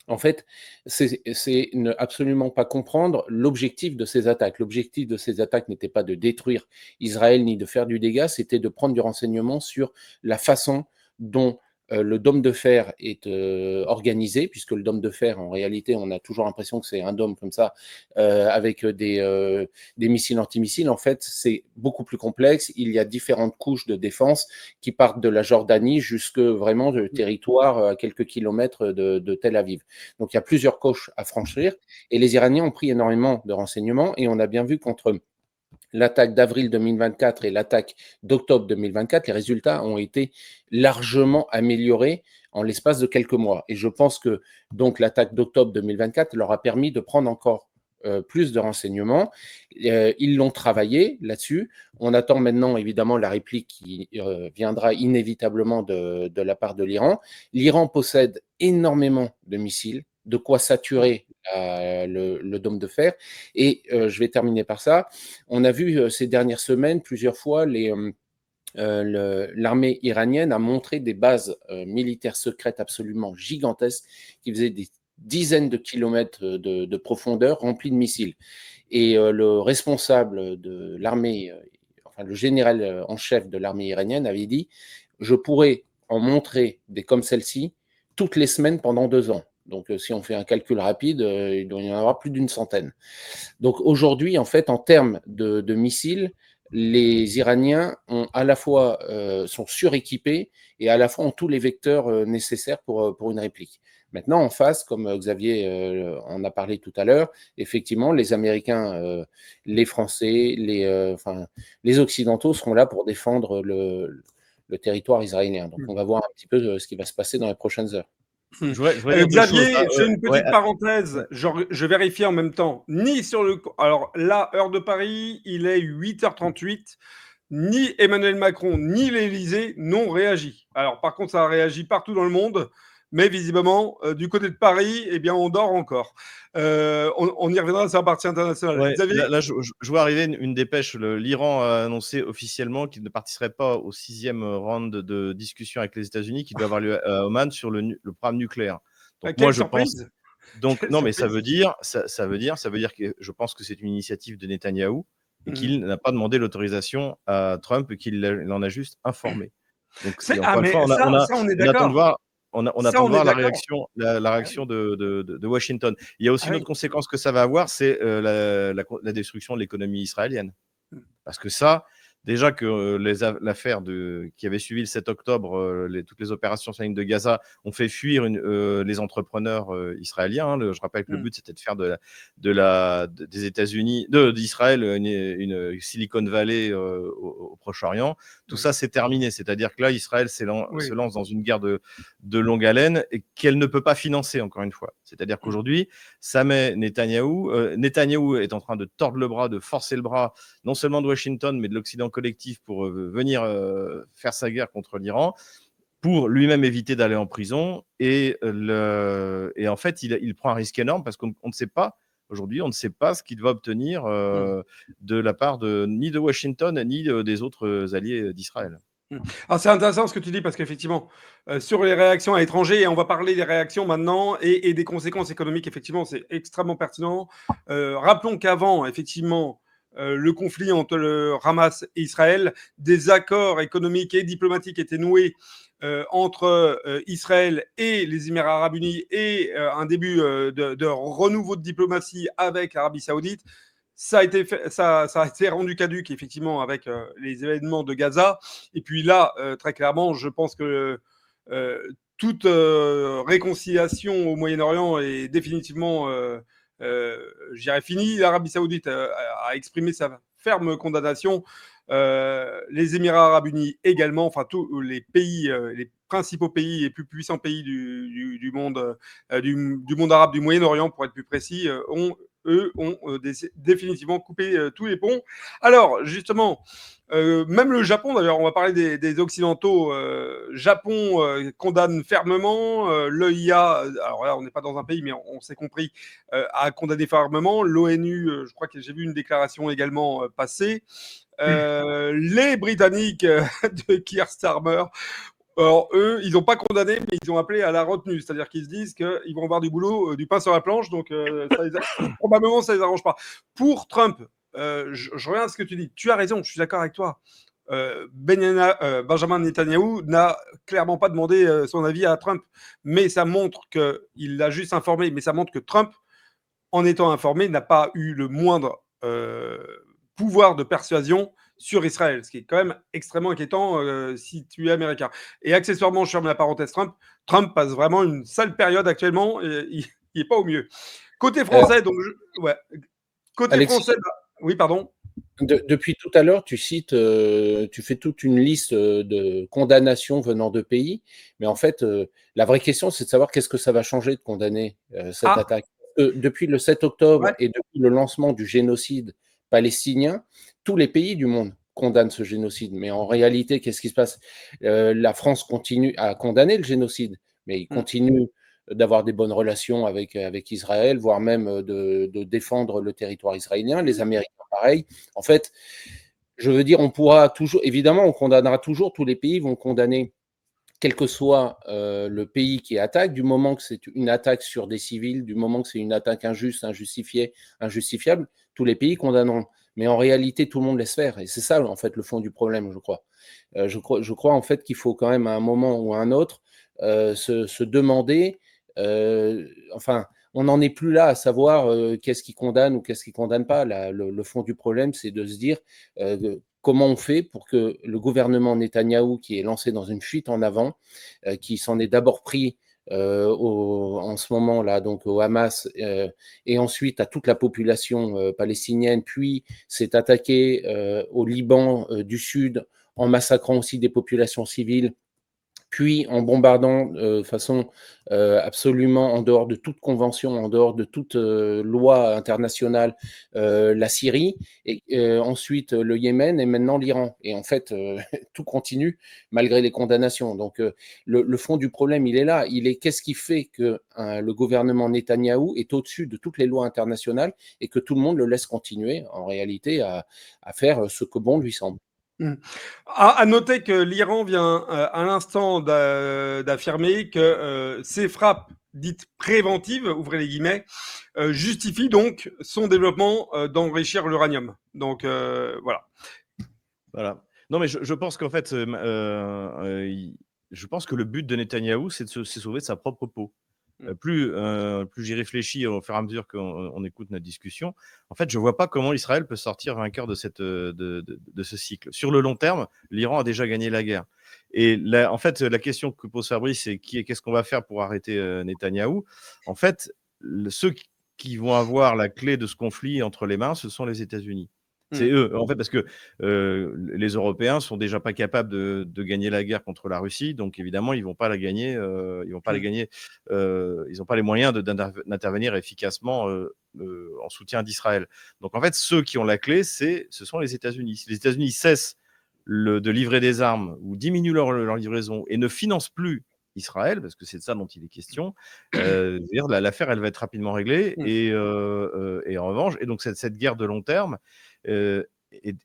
Speaker 2: En fait, c'est ne absolument pas comprendre l'objectif de ces attaques. L'objectif de ces attaques n'était pas de détruire Israël ni de faire du dégât, c'était de prendre du renseignement sur la façon dont le dôme de fer est organisé, puisque le dôme de fer, en réalité, on a toujours l'impression que c'est un dôme comme ça, avec des missiles antimissiles. En fait, c'est beaucoup plus complexe. Il y a différentes couches de défense qui partent de la Jordanie jusque vraiment de territoire à quelques kilomètres de Tel Aviv. Donc, il y a plusieurs couches à franchir. Et les Iraniens ont pris énormément de renseignements. Et on a bien vu qu'entre l'attaque d'avril 2024 et l'attaque d'octobre 2024, les résultats ont été largement améliorés en l'espace de quelques mois. Et je pense que donc l'attaque d'octobre 2024 leur a permis de prendre encore plus de renseignements. Ils l'ont travaillé là-dessus. On attend maintenant évidemment la réplique qui viendra inévitablement de la part de l'Iran. L'Iran possède énormément de missiles, de quoi saturer le dôme de fer. Et je vais terminer par ça. On a vu ces dernières semaines plusieurs fois l'armée iranienne a montré des bases militaires secrètes absolument gigantesques qui faisaient des dizaines de kilomètres de profondeur remplies de missiles. Et le responsable de l'armée, enfin le général en chef de l'armée iranienne avait dit « Je pourrais en montrer des comme celle-ci toutes les semaines pendant 2 ans ». Donc, si on fait un calcul rapide, il doit y en avoir plus d'une centaine. Donc, aujourd'hui, en fait, en termes de missiles, les Iraniens ont à la fois, sont suréquipés et à la fois ont tous les vecteurs nécessaires pour une réplique. Maintenant, en face, comme Xavier en a parlé tout à l'heure, effectivement, les Américains, les Français, les Occidentaux seront là pour défendre le territoire israélien. Donc, on va voir un petit peu ce qui va se passer dans les prochaines heures.
Speaker 3: Je voudrais dire 2 choses.
Speaker 1: Xavier, j'ai une
Speaker 3: Ouais,
Speaker 1: petite parenthèse. Je vérifie en même temps. Ni sur le. Alors là, heure de Paris, il est 8h38. ni Emmanuel Macron, ni l'Élysée n'ont réagi. Alors, par contre, ça a réagi partout dans le monde, mais visiblement, du côté de Paris, eh bien, on dort encore. On y reviendra sur la partie internationale.
Speaker 3: Ouais,
Speaker 1: Xavier?
Speaker 3: là, je vois arriver une dépêche. L'Iran a annoncé officiellement qu'il ne participerait pas au 6e round de discussion avec les États-Unis qui doit avoir lieu à Oman sur le programme nucléaire. Donc,
Speaker 1: Quelle
Speaker 3: moi, je pense.
Speaker 1: surprise!
Speaker 3: Donc,
Speaker 1: Quelle
Speaker 3: non, mais ça
Speaker 1: surprise!
Speaker 3: veut dire que je pense que c'est une initiative de Netanyahou et
Speaker 1: Mhm.
Speaker 3: qu'il n'a pas demandé l'autorisation à Trump et qu'il en a juste informé. Donc,
Speaker 1: C'est-
Speaker 3: encore une
Speaker 1: mais
Speaker 3: fois,
Speaker 1: ça, on est
Speaker 3: on attend de
Speaker 1: d'accord.
Speaker 3: voir. On
Speaker 1: Ça,
Speaker 3: attend de
Speaker 1: on est
Speaker 3: voir la
Speaker 1: d'accord.
Speaker 3: réaction de Washington. Il y a aussi
Speaker 1: Ah
Speaker 3: une
Speaker 1: oui.
Speaker 3: autre conséquence que ça va avoir, c'est la destruction de l'économie israélienne.
Speaker 1: Mm.
Speaker 3: Parce que ça, déjà que l'affaire qui avait suivi le 7 octobre, toutes les opérations sur la ligne de Gaza ont fait fuir les entrepreneurs israéliens. Hein. Je rappelle que le
Speaker 1: Mm.
Speaker 3: but, c'était de faire des États-Unis, d'Israël, une Silicon Valley au Proche-Orient. Tout
Speaker 1: Oui.
Speaker 3: ça, c'est terminé. C'est-à-dire que là, Israël
Speaker 1: Oui.
Speaker 3: se lance dans une guerre de longue haleine et qu'elle ne peut pas financer, encore une fois. C'est-à-dire qu'aujourd'hui, ça met Netanyahou. Netanyahou est en train de tordre le bras, de forcer le bras, non seulement de Washington, mais de l'Occident collectif pour venir faire sa guerre contre l'Iran, pour lui-même éviter d'aller en prison. Et en fait, il prend un risque énorme parce qu'on ne sait pas, aujourd'hui, on ne sait pas ce qu'il va obtenir de la part ni de Washington, ni des autres alliés d'Israël.
Speaker 1: Alors, c'est intéressant ce que tu dis parce qu'effectivement, sur les réactions à l'étranger, et on va parler des réactions maintenant et des conséquences économiques, effectivement, c'est extrêmement pertinent. Rappelons qu'avant, effectivement, le conflit entre le Hamas et Israël, des accords économiques et diplomatiques étaient noués entre Israël et les Émirats arabes unis et un début de renouveau de diplomatie avec l'Arabie saoudite. Ça a été rendu caduque, effectivement, avec les événements de Gaza. Et puis là, très clairement, je pense que toute réconciliation au Moyen-Orient est définitivement, je dirais, finie. L'Arabie saoudite a exprimé sa ferme condamnation. Les Émirats arabes unis également, enfin tous les pays, les principaux pays, les plus puissants pays du monde, du monde arabe, du Moyen-Orient, pour être plus précis, ont définitivement coupé tous les ponts. Alors, justement, même le Japon, d'ailleurs, on va parler des Occidentaux. Japon condamne fermement. L'OIA, alors là, on n'est pas dans un pays, mais on s'est compris, a condamné fermement. L'ONU, je crois que j'ai vu une déclaration également passer. Les Britanniques de Keir Starmer, alors, eux, ils n'ont pas condamné, mais ils ont appelé à la retenue. C'est-à-dire qu'ils se disent qu'ils vont avoir du boulot, du pain sur la planche, donc probablement ça ne les arrange pas. Pour Trump, je reviens à ce que tu dis. Tu as raison, je suis d'accord avec toi. Benjamin Netanyahou n'a clairement pas demandé son avis à Trump, mais ça montre qu'il l'a juste informé, mais ça montre que Trump, en étant informé, n'a pas eu le moindre pouvoir de persuasion sur Israël, ce qui est quand même extrêmement inquiétant si tu es américain. Et accessoirement, je ferme la parenthèse Trump passe vraiment une sale période actuellement, et il n'est pas au mieux. Côté français, donc, ouais. Côté
Speaker 2: Alexis,
Speaker 1: français, oui, pardon.
Speaker 2: Depuis tout à l'heure, tu cites, tu fais toute une liste de condamnations venant de pays, mais en fait, la vraie question, c'est de savoir qu'est-ce que ça va changer de condamner cette attaque. Depuis le 7 octobre et depuis le lancement du génocide palestinien, tous les pays du monde condamnent ce génocide. Mais en réalité, qu'est-ce qui se passe? La France continue à condamner le génocide, mais il continue d'avoir des bonnes relations avec Israël, voire même de défendre le territoire israélien. Les Américains, pareil. En fait, je veux dire, on pourra toujours, évidemment, on condamnera toujours, tous les pays vont condamner, quel que soit le pays qui attaque, du moment que c'est une attaque sur des civils, du moment que c'est une attaque injuste, injustifiée, injustifiable, tous les pays condamneront. Mais en réalité, tout le monde laisse faire. Et c'est ça, en fait, le fond du problème, je crois. Je crois en fait, qu'il faut quand même, à un moment ou à un autre, se demander, enfin, on n'en est plus là à savoir qu'est-ce qui condamne ou qu'est-ce qui condamne pas. Le fond du problème, c'est de se dire comment on fait pour que le gouvernement Netanyahou, qui est lancé dans une fuite en avant, qui s'en est d'abord pris en ce moment-là, donc au Hamas, et ensuite à toute la population palestinienne, puis s'est attaqué au Liban du Sud en massacrant aussi des populations civiles, puis en bombardant de façon absolument en dehors de toute convention, en dehors de toute loi internationale, la Syrie, et ensuite le Yémen et maintenant l'Iran. Et en fait, tout continue malgré les condamnations. Donc le fond du problème, il est là. Il est qu'est-ce qui fait que le gouvernement Netanyahou est au-dessus de toutes les lois internationales et que tout le monde le laisse continuer en réalité à faire ce que bon lui semble.
Speaker 1: À noter que l'Iran vient à l'instant d'affirmer que ces frappes dites préventives, ouvrez les guillemets, justifient donc son développement d'enrichir l'uranium. Donc voilà.
Speaker 3: Voilà. Non, mais je pense qu'en fait, je pense que le but de Netanyahou, c'est sauver de sa propre peau. Plus j'y réfléchis au fur et à mesure qu'on écoute notre discussion, en fait, je vois pas comment Israël peut sortir vainqueur de ce cycle. Sur le long terme, l'Iran a déjà gagné la guerre. Et là, en fait, la question que pose Fabrice, c'est qu'est-ce qu'on va faire pour arrêter Netanyahou? En fait, ceux qui vont avoir la clé de ce conflit entre les mains, ce sont les États-Unis. C'est eux, en fait, parce que les Européens sont déjà pas capables de gagner la guerre contre la Russie, donc évidemment ils vont pas la gagner, ils vont pas la gagner, ils n'ont pas les moyens d'intervenir efficacement en soutien d'Israël. Donc en fait, ceux qui ont la clé, ce sont les États-Unis. Si les États-Unis cessent de livrer des armes ou diminuent leur livraison et ne financent plus Israël, parce que c'est de ça dont il est question, l'affaire elle va être rapidement réglée et en revanche, et donc cette guerre de long terme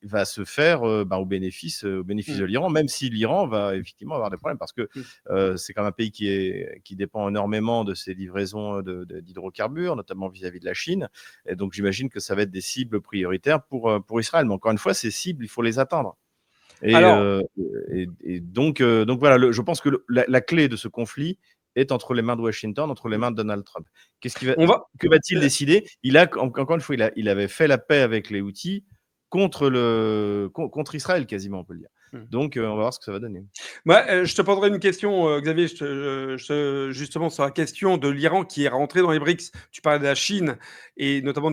Speaker 3: va se faire au bénéfice de l'Iran, même si l'Iran va effectivement avoir des problèmes parce que c'est quand même un pays qui dépend énormément de ses livraisons d'hydrocarbures, notamment vis-à-vis de la Chine. Et donc j'imagine que ça va être des cibles prioritaires pour Israël. Mais encore une fois, ces cibles, il faut les atteindre. Et, donc voilà, je pense que la clé de ce conflit est entre les mains de Washington, entre les mains de Donald Trump. Que va-t-il décider? Encore une fois, il avait fait la paix avec les Houthis contre Israël, quasiment, on peut le dire. Donc, on va voir ce que ça va donner.
Speaker 1: Je te poserai une question, Xavier, justement sur la question de l'Iran qui est rentré dans les BRICS. Tu parlais de la Chine et notamment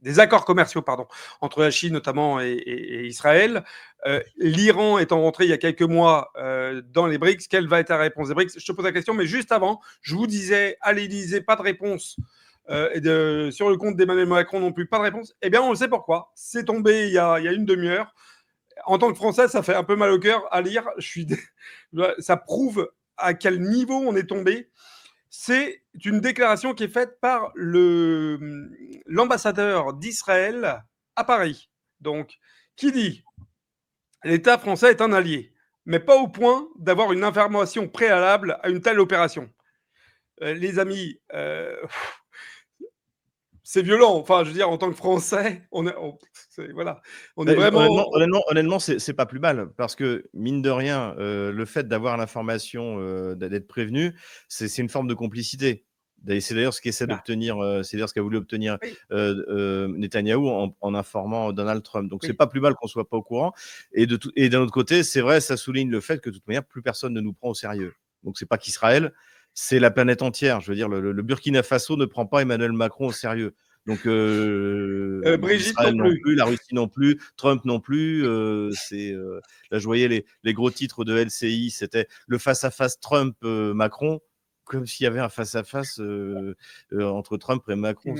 Speaker 1: des accords commerciaux entre la Chine notamment et Israël. L'Iran étant rentré il y a quelques mois dans les BRICS, quelle va être la réponse des BRICS? Je te pose la question, mais juste avant, je vous disais à l'Élysée, pas de réponse. Sur le compte d'Emmanuel Macron non plus, pas de réponse. Eh bien, on le sait pourquoi. C'est tombé il y a une demi-heure. En tant que Français, ça fait un peu mal au cœur à lire. Ça prouve à quel niveau on est tombé. C'est une déclaration qui est faite par l'ambassadeur d'Israël à Paris. Donc, qui dit l'État français est un allié, mais pas au point d'avoir une information préalable à une telle opération. Les amis, c'est violent. Enfin, je veux dire, en tant que Français, on est vraiment.
Speaker 3: Honnêtement, c'est pas plus mal parce que mine de rien, le fait d'avoir l'information, d'être prévenu, c'est une forme de complicité. C'est d'ailleurs ce qu'essaie d'obtenir, c'est d'ailleurs ce qu'a voulu obtenir Netanyahou en informant Donald Trump. Donc c'est pas plus mal qu'on soit pas au courant. Et d'un autre côté, c'est vrai, ça souligne le fait que de toute manière, plus personne ne nous prend au sérieux. Donc c'est pas qu'Israël, c'est la planète entière. Je veux dire, le Burkina Faso ne prend pas Emmanuel Macron au sérieux. Donc
Speaker 1: Brigitte
Speaker 3: Israël
Speaker 1: non plus,
Speaker 3: la Russie non plus, Trump non plus. Là, je voyais les gros titres de LCI, c'était le face-à-face Trump-Macron, comme s'il y avait un face-à-face entre Trump et Macron.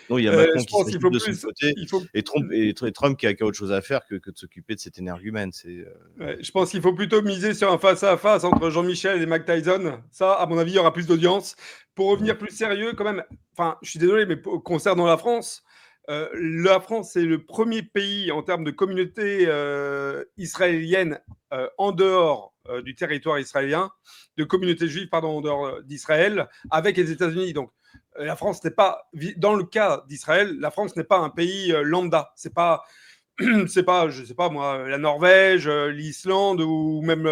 Speaker 3: Non, il y a Macron qui s'agite de son côté et Trump qui a autre chose à faire que de s'occuper de cet énergumène.
Speaker 1: Je pense qu'il faut plutôt miser sur un face-à-face entre Jean-Michel et Mike Tyson. Ça, à mon avis, il y aura plus d'audience. Pour revenir plus sérieux, quand même, enfin, je suis désolé, mais concernant la France est le premier pays en termes de communauté israélienne en dehors du territoire israélien, de communauté juive, en dehors d'Israël, avec les États-Unis. Donc, la France n'est pas, dans le cas d'Israël, la France n'est pas un pays lambda. C'est pas, je sais pas moi, la Norvège, l'Islande ou même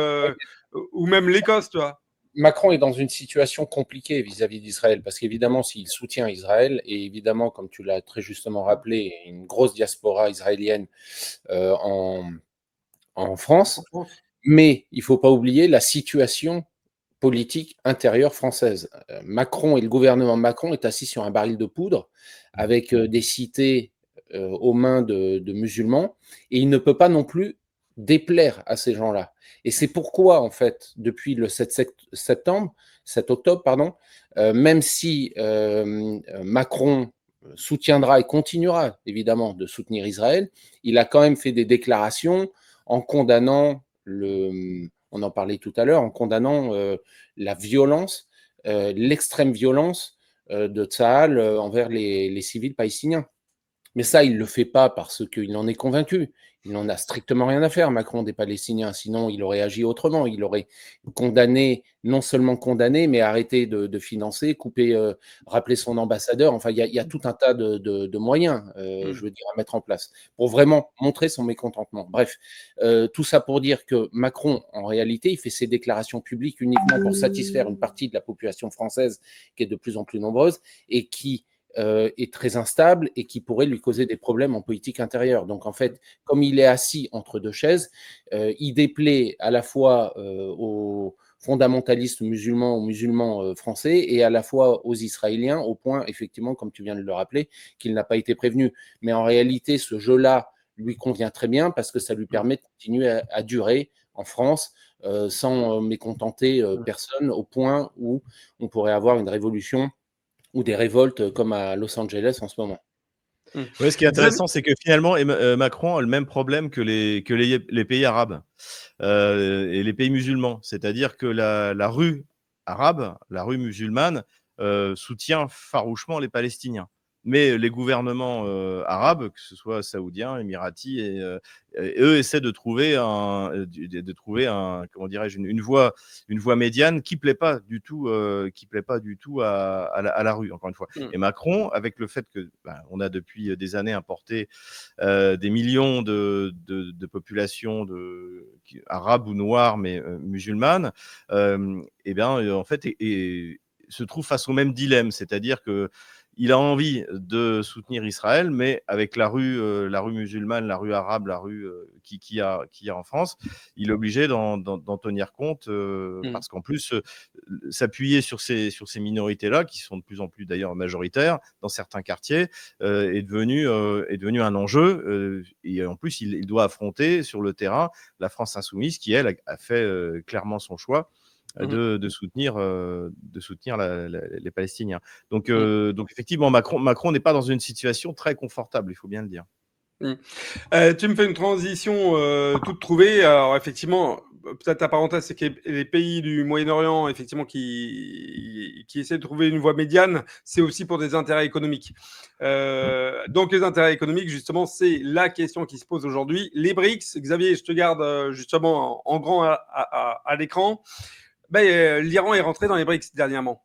Speaker 1: l'Écosse, tu vois.
Speaker 2: Macron est dans une situation compliquée vis-à-vis d'Israël, parce qu'évidemment, s'il soutient Israël, et évidemment, comme tu l'as très justement rappelé, une grosse diaspora israélienne en France, mais il ne faut pas oublier la situation politique intérieure française. Macron et le gouvernement Macron est assis sur un baril de poudre avec des cités aux mains de musulmans, et il ne peut pas non plus déplaire à ces gens-là. Et c'est pourquoi, en fait, depuis le 7 octobre, pardon, même si Macron soutiendra et continuera évidemment de soutenir Israël, il a quand même fait des déclarations en condamnant on en parlait tout à l'heure, en condamnant la violence, l'extrême violence de Tsahal envers les civils palestiniens. Mais ça, il ne le fait pas parce qu'il en est convaincu. Il n'en a strictement rien à faire, Macron, des Palestiniens. Sinon, il aurait agi autrement. Il aurait condamné, non seulement condamné, mais arrêté de financer, rappelé son ambassadeur. Enfin, il y a tout un tas de moyens, je veux dire, à mettre en place pour vraiment montrer son mécontentement. Bref, tout ça pour dire que Macron, en réalité, il fait ses déclarations publiques uniquement pour satisfaire une partie de la population française qui est de plus en plus nombreuse et qui est très instable et qui pourrait lui causer des problèmes en politique intérieure. Donc en fait, comme il est assis entre deux chaises, il déplaît à la fois aux fondamentalistes musulmans, aux musulmans français et à la fois aux Israéliens, au point, effectivement, comme tu viens de le rappeler, qu'il n'a pas été prévenu. Mais en réalité, ce jeu-là lui convient très bien parce que ça lui permet de continuer à durer en France sans mécontenter personne, au point où on pourrait avoir une révolution ou des révoltes comme à Los Angeles en ce moment.
Speaker 3: Ouais, ce qui est intéressant, c'est que finalement, Macron a le même problème que les pays arabes et les pays musulmans. C'est-à-dire que la rue arabe, la rue musulmane, soutient farouchement les Palestiniens. Mais les gouvernements arabes, que ce soit saoudiens, émiratis, et eux essaient de trouver comment dirais-je, une voie médiane qui plaît pas du tout, à la rue, encore une fois. Et Macron, avec le fait que on a depuis des années importé des millions de populations arabes ou noires, mais musulmanes, et bien en fait, se trouve face au même dilemme, c'est-à-dire que il a envie de soutenir Israël, mais avec la rue musulmane, la rue arabe, la rue qu'il y a en France, il est obligé d'en tenir compte parce qu'en plus, s'appuyer sur ces minorités-là, qui sont de plus en plus d'ailleurs majoritaires dans certains quartiers, est devenu un enjeu. Et en plus, il doit affronter sur le terrain la France insoumise qui, elle, a fait clairement son choix de soutenir les Palestiniens. Donc effectivement, Macron n'est pas dans une situation très confortable, il faut bien le dire.
Speaker 1: Tu me fais une transition toute trouvée. Alors effectivement, peut-être la parenthèse, c'est que les pays du Moyen-Orient, effectivement, qui essaient de trouver une voie médiane, c'est aussi pour des intérêts économiques. Donc les intérêts économiques, justement, c'est la question qui se pose aujourd'hui. Les BRICS, Xavier, je te garde justement en grand à l'écran. L'Iran est rentré dans les BRICS dernièrement.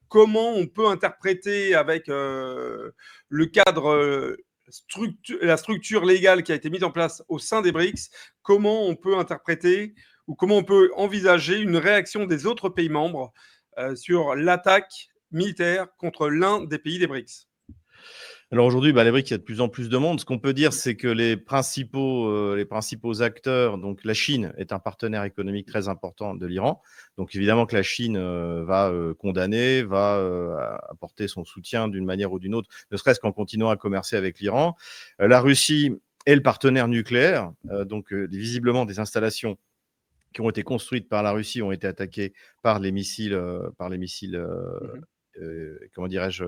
Speaker 1: Comment on peut interpréter avec le cadre, la structure légale qui a été mise en place au sein des BRICS, comment on peut interpréter ou comment on peut envisager une réaction des autres pays membres sur l'attaque militaire contre l'un des pays des BRICS?
Speaker 3: Alors aujourd'hui, les BRICS, il y a de plus en plus de monde. Ce qu'on peut dire, c'est que les principaux acteurs, donc la Chine est un partenaire économique très important de l'Iran. Donc évidemment que la Chine va condamner, va apporter son soutien d'une manière ou d'une autre, ne serait-ce qu'en continuant à commercer avec l'Iran. La Russie est le partenaire nucléaire, donc visiblement des installations qui ont été construites par la Russie ont été attaquées par les missiles, comment dirais-je,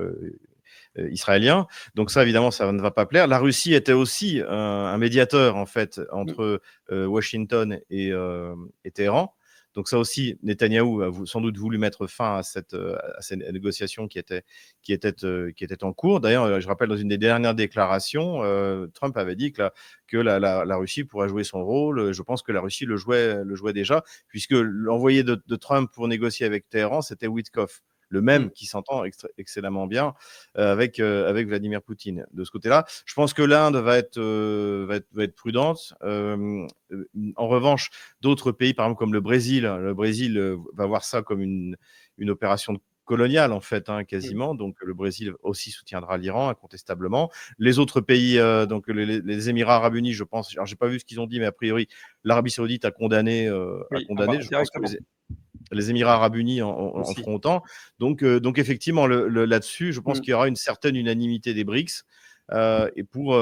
Speaker 3: israélien. Donc ça, évidemment, ça ne va pas plaire. La Russie était aussi un médiateur, en fait, entre Washington et Téhéran. Donc ça aussi, Netanyahou a sans doute voulu mettre fin à cette négociation qui était en cours. D'ailleurs, je rappelle, dans une des dernières déclarations, Trump avait dit que la Russie pourrait jouer son rôle. Je pense que la Russie le jouait déjà, puisque l'envoyé de Trump pour négocier avec Téhéran, c'était Witkoff, le même qui s'entend excellemment bien avec Vladimir Poutine. De ce côté-là, je pense que l'Inde va être prudente. En revanche, d'autres pays, par exemple comme le Brésil va voir ça comme une opération coloniale, en fait, quasiment. Donc le Brésil aussi soutiendra l'Iran incontestablement. Les autres pays, donc les Émirats arabes unis, je pense, alors j'ai pas vu ce qu'ils ont dit, mais a priori l'Arabie saoudite a condamné. Je pense que les Émirats arabes unis en feront autant. Donc effectivement, là-dessus, je pense qu'il y aura une certaine unanimité des BRICS et pour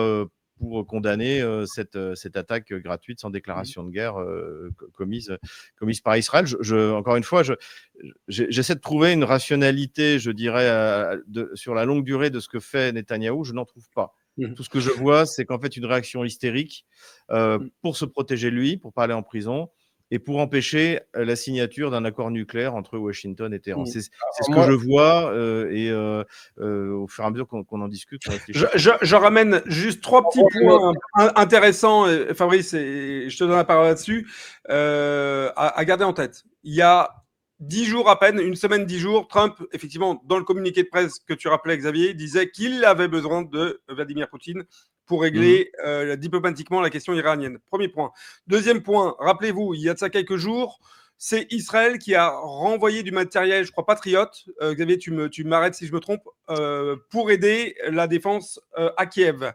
Speaker 3: pour condamner cette attaque gratuite sans déclaration de guerre commise par Israël. Encore une fois, j'essaie de trouver une rationalité, je dirais, sur la longue durée de ce que fait Netanyahou. Je n'en trouve pas. Tout ce que je vois, c'est qu'en fait, une réaction hystérique pour se protéger lui, pour pas aller en prison, et pour empêcher la signature d'un accord nucléaire entre Washington et Téhéran. C'est ce que je vois, et au fur et à mesure qu'on en discute, on réfléchit.
Speaker 1: Je ramène juste 3 petits points intéressants, Fabrice, et je te donne la parole là-dessus, à garder en tête. Il y a 10 jours à peine, une semaine, 10 jours, Trump, effectivement, dans le communiqué de presse que tu rappelais, Xavier, disait qu'il avait besoin de Vladimir Poutine pour régler diplomatiquement la question iranienne. Premier point. Deuxième point, rappelez-vous, il y a de ça quelques jours, c'est Israël qui a renvoyé du matériel, je crois, patriote, Xavier, tu m'arrêtes si je me trompe, pour aider la défense à Kiev.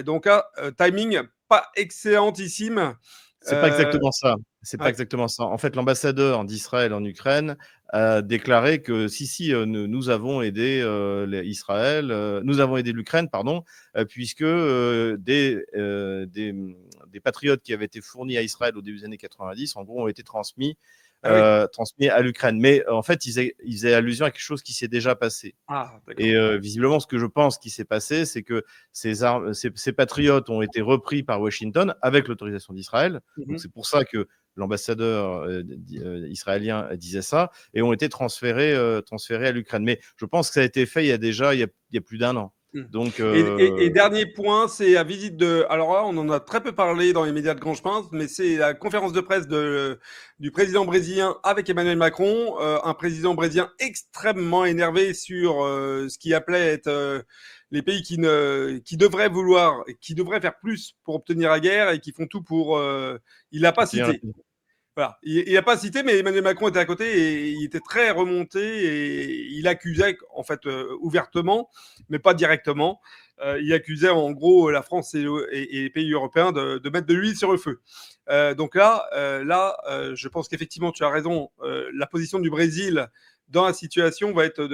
Speaker 1: Donc là, timing pas excellentissime.
Speaker 3: C'est pas exactement ça. C'est pas exactement ça. En fait, l'ambassadeur d'Israël en Ukraine a déclaré que nous avons aidé Israël, nous avons aidé l'Ukraine, pardon, puisque des patriotes qui avaient été fournis à Israël au début des années 90, en gros, ont été transmis à l'Ukraine. Mais en fait, ils faisaient allusion à quelque chose qui s'est déjà passé. Et visiblement, ce que je pense qui s'est passé, c'est que ces patriotes ont été repris par Washington avec l'autorisation d'Israël. Donc c'est pour ça que l'ambassadeur israélien disait ça, et ont été transférés à l'Ukraine. Mais je pense que ça a été fait il y a plus d'1 an. Donc,
Speaker 1: et dernier point, c'est la visite de... Alors là, on en a très peu parlé dans les médias de grand chemin, mais c'est la conférence de presse du président brésilien avec Emmanuel Macron, un président brésilien extrêmement énervé sur ce qu'il appelait être les pays qui devraient faire plus pour obtenir la guerre et qui font tout pour... il n'a pas cité. Voilà. Il n'a pas cité, mais Emmanuel Macron était à côté et il était très remonté et il accusait, en fait, ouvertement, mais pas directement. Il accusait en gros la France et les pays européens de mettre de l'huile sur le feu. Donc là, je pense qu'effectivement, tu as raison. La position du Brésil dans la situation va être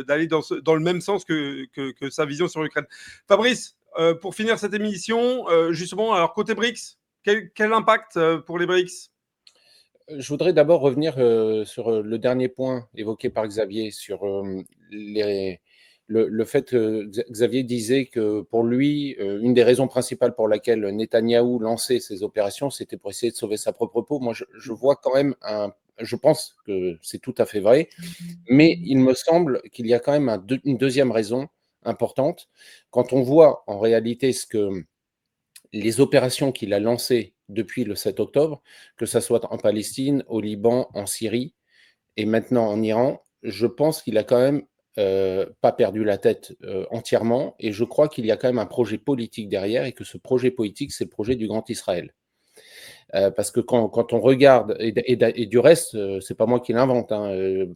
Speaker 1: d'aller dans le même sens que sa vision sur l'Ukraine. Fabrice, pour finir cette émission, justement, alors côté BRICS, quel impact pour les BRICS ?
Speaker 2: Je voudrais d'abord revenir sur le dernier point évoqué par Xavier, sur le fait que Xavier disait que pour lui, une des raisons principales pour laquelle Netanyahou lançait ses opérations, c'était pour essayer de sauver sa propre peau. Moi, je vois quand même je pense que c'est tout à fait vrai, mais il me semble qu'il y a quand même une deuxième raison importante. Quand on voit en réalité les opérations qu'il a lancées depuis le 7 octobre, que ce soit en Palestine, au Liban, en Syrie et maintenant en Iran, je pense qu'il a quand même pas perdu la tête entièrement, et je crois qu'il y a quand même un projet politique derrière, et que ce projet politique, c'est le projet du Grand Israël. Parce que quand on regarde, et du reste, c'est pas moi qui l'invente,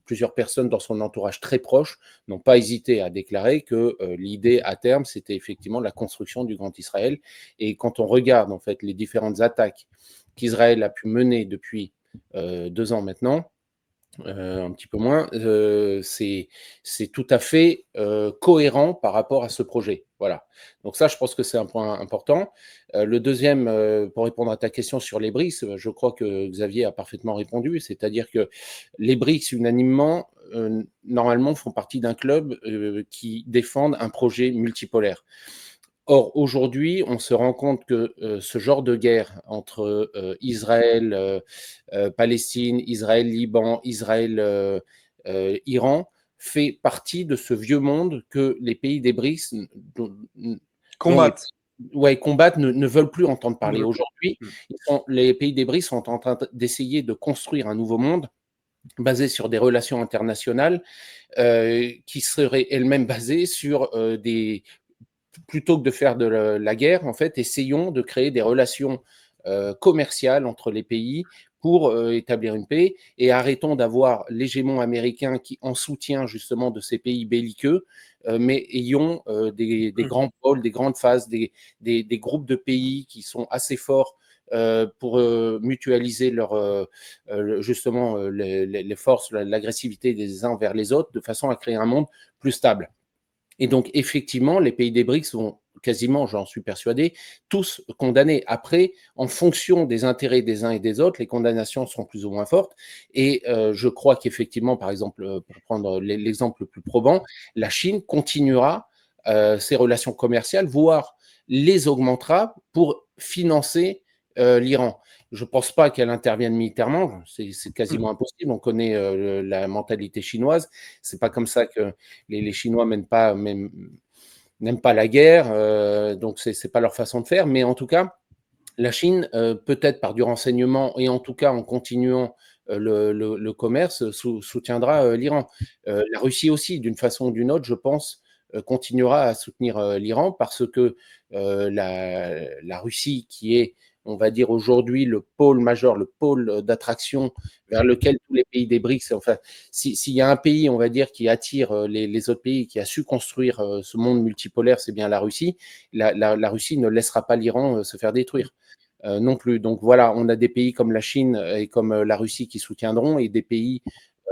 Speaker 2: plusieurs personnes dans son entourage très proche n'ont pas hésité à déclarer que l'idée à terme, c'était effectivement la construction du Grand Israël. Et quand on regarde en fait les différentes attaques qu'Israël a pu mener depuis 2 ans maintenant, un petit peu moins, c'est tout à fait cohérent par rapport à ce projet. Voilà. Donc ça, je pense que c'est un point important. Le deuxième, pour répondre à ta question sur les BRICS, je crois que Xavier a parfaitement répondu, c'est-à-dire que les BRICS, unanimement, normalement, font partie d'un club qui défendent un projet multipolaire. Or, aujourd'hui, on se rend compte que ce genre de guerre entre Israël, Palestine, Israël-Liban, Israël-Iran fait partie de ce vieux monde que les pays des BRICS
Speaker 1: combattent.
Speaker 2: Combattent, ne veulent plus entendre parler. Aujourd'hui, les pays des BRICS sont en train d'essayer de construire un nouveau monde basé sur des relations internationales qui seraient elles-mêmes basées sur plutôt que de faire de la guerre, en fait, essayons de créer des relations commerciales entre les pays pour établir une paix, et arrêtons d'avoir l'hégémon américain qui en soutient justement de ces pays belliqueux, mais ayons des grands pôles, des grandes phases, des groupes de pays qui sont assez forts pour mutualiser justement les forces, l'agressivité des uns vers les autres, de façon à créer un monde plus stable. Et donc, effectivement, les pays des BRICS vont quasiment, j'en suis persuadé, tous condamnés. Après, en fonction des intérêts des uns et des autres, les condamnations sont plus ou moins fortes. Et je crois qu'effectivement, par exemple, pour prendre l'exemple le plus probant, la Chine continuera ses relations commerciales, voire les augmentera pour financer l'Iran. Je ne pense pas qu'elle intervienne militairement, c'est quasiment impossible. On connaît la mentalité chinoise. C'est pas comme ça que les Chinois n'aiment pas la guerre, donc c'est pas leur façon de faire. Mais en tout cas, la Chine, peut-être par du renseignement et en tout cas en continuant le commerce, soutiendra l'Iran. La Russie aussi, d'une façon ou d'une autre, je pense, continuera à soutenir l'Iran parce que la Russie, qui est, on va dire aujourd'hui, le pôle majeur, le pôle d'attraction vers lequel tous les pays des BRICS, enfin, s'il y a un pays, on va dire, qui attire les autres pays, qui a su construire ce monde multipolaire, c'est bien la Russie. La Russie ne laissera pas l'Iran se faire détruire. Non plus. Donc voilà, on a des pays comme la Chine et comme la Russie qui soutiendront et des pays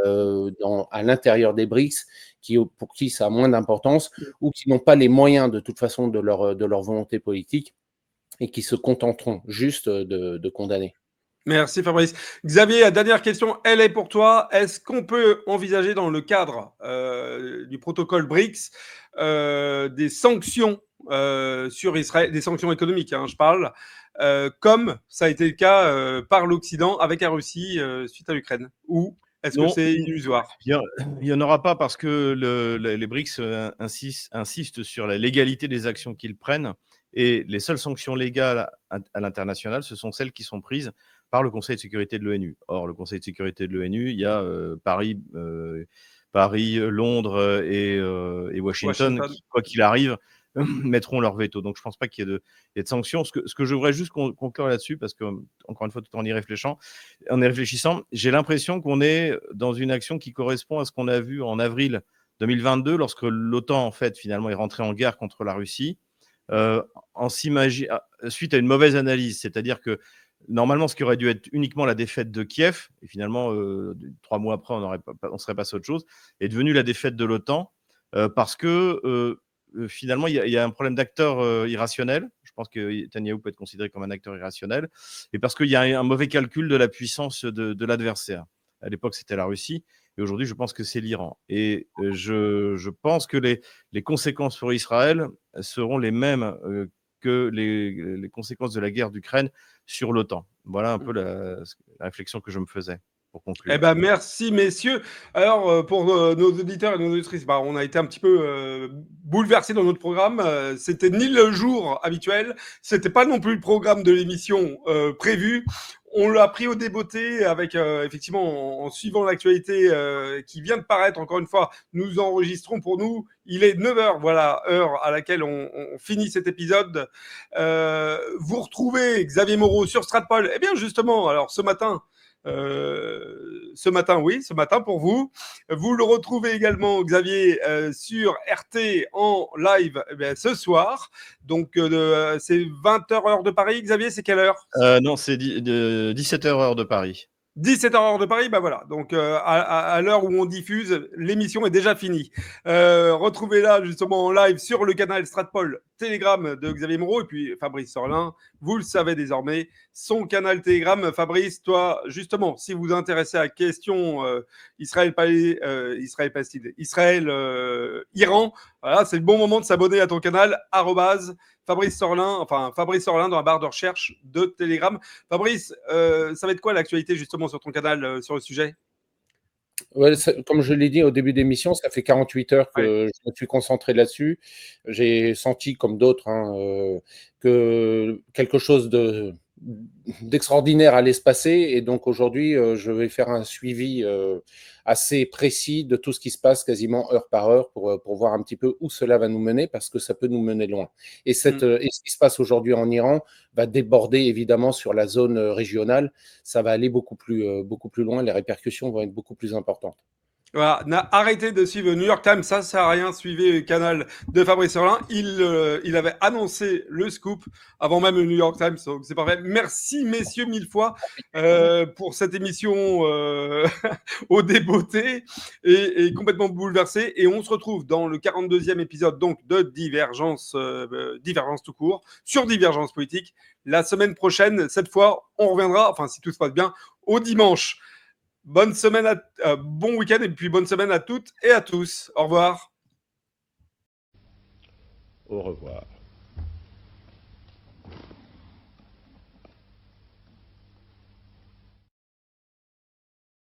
Speaker 2: à l'intérieur des BRICS pour qui ça a moins d'importance ou qui n'ont pas les moyens de toute façon de leur volonté politique et qui se contenteront juste de condamner.
Speaker 1: Merci Fabrice. Xavier, la dernière question, elle est pour toi. Est-ce qu'on peut envisager dans le cadre du protocole BRICS des sanctions sur Israël, des sanctions économiques, je parle, comme ça a été le cas par l'Occident avec la Russie suite à l'Ukraine? Ou est-ce que c'est illusoire?
Speaker 3: Il n'y en aura pas parce que les BRICS insistent sur la légalité des actions qu'ils prennent et les seules sanctions légales à l'international, ce sont celles qui sont prises par le Conseil de sécurité de l'ONU. Or, le Conseil de sécurité de l'ONU, il y a Paris, Londres et Washington qui, quoi qu'il arrive, mettront leur veto. Donc, je ne pense pas qu'il y ait de sanctions. Ce que je voudrais juste conclure là-dessus, parce que, encore une fois, tout en y réfléchissant, j'ai l'impression qu'on est dans une action qui correspond à ce qu'on a vu en avril 2022, lorsque l'OTAN, en fait, finalement, est rentrée en guerre contre la Russie, suite à une mauvaise analyse. C'est-à-dire que, normalement, ce qui aurait dû être uniquement la défaite de Kiev, et finalement, 3 mois après, on serait passé à autre chose, est devenu la défaite de l'OTAN, parce que finalement, il y a un problème d'acteur irrationnel. Je pense que Netanyahou peut être considéré comme un acteur irrationnel, et parce qu'il y a un mauvais calcul de la puissance de l'adversaire. À l'époque, c'était la Russie, et aujourd'hui, je pense que c'est l'Iran. Et je pense que les conséquences pour Israël seront les mêmes que les conséquences de la guerre d'Ukraine sur l'OTAN. Voilà un peu la réflexion que je me faisais. Pour conclure.
Speaker 1: Eh ben, merci messieurs. Alors pour nos auditeurs et nos auditrices, on a été un petit peu bouleversés dans notre programme. C'était ni le jour habituel, c'était pas non plus le programme de l'émission prévu. On l'a pris au débeauté avec effectivement en suivant l'actualité qui vient de paraître. Encore une fois, nous enregistrons pour nous. Il est 9h, voilà, heure à laquelle on finit cet épisode. Vous retrouvez Xavier Moreau sur Stratpol. Eh bien justement, alors ce matin pour vous. Vous le retrouvez également, Xavier, sur RT en live ce soir. Donc, c'est 20h heure de Paris. Xavier, c'est quelle heure?
Speaker 3: Non, c'est 17h heure de Paris.
Speaker 1: 17h heure de Paris, voilà. Donc, à l'heure où on diffuse, l'émission est déjà finie. Retrouvez-la justement en live sur le canal Stratpol Telegram de Xavier Moreau et puis Fabrice Sorlin. Vous le savez désormais, son canal Telegram. Fabrice, toi, justement, si vous vous intéressez à la question Israël-Iran, voilà, c'est le bon moment de s'abonner à ton canal Fabrice Sorlin dans la barre de recherche de Telegram. Fabrice, ça va être quoi l'actualité justement sur ton canal sur le sujet?
Speaker 2: Ouais, comme je l'ai dit au début d'émission, ça fait 48 heures que je me suis concentré là-dessus. J'ai senti, comme d'autres, que quelque chose d'extraordinaire allait se passer. Et donc aujourd'hui, je vais faire un suivi assez précis de tout ce qui se passe quasiment heure par heure pour voir un petit peu où cela va nous mener, parce que ça peut nous mener loin. Et ce qui se passe aujourd'hui en Iran va déborder évidemment sur la zone régionale. Ça va aller beaucoup plus loin. Les répercussions vont être beaucoup plus importantes.
Speaker 1: Voilà, arrêtez de suivre le New York Times, ça sert à rien. Suivez le canal de Fabrice Orlin. Il avait annoncé le scoop avant même le New York Times, donc c'est parfait. Merci messieurs 1000 fois pour cette émission au débeauté et complètement bouleversée. Et on se retrouve dans le 42e épisode donc de Divergence tout court, sur Divergence politique. La semaine prochaine, cette fois, on reviendra, enfin si tout se passe bien, au dimanche. Bonne semaine, bon week-end et puis bonne semaine à toutes et à tous. Au revoir.
Speaker 3: Au revoir.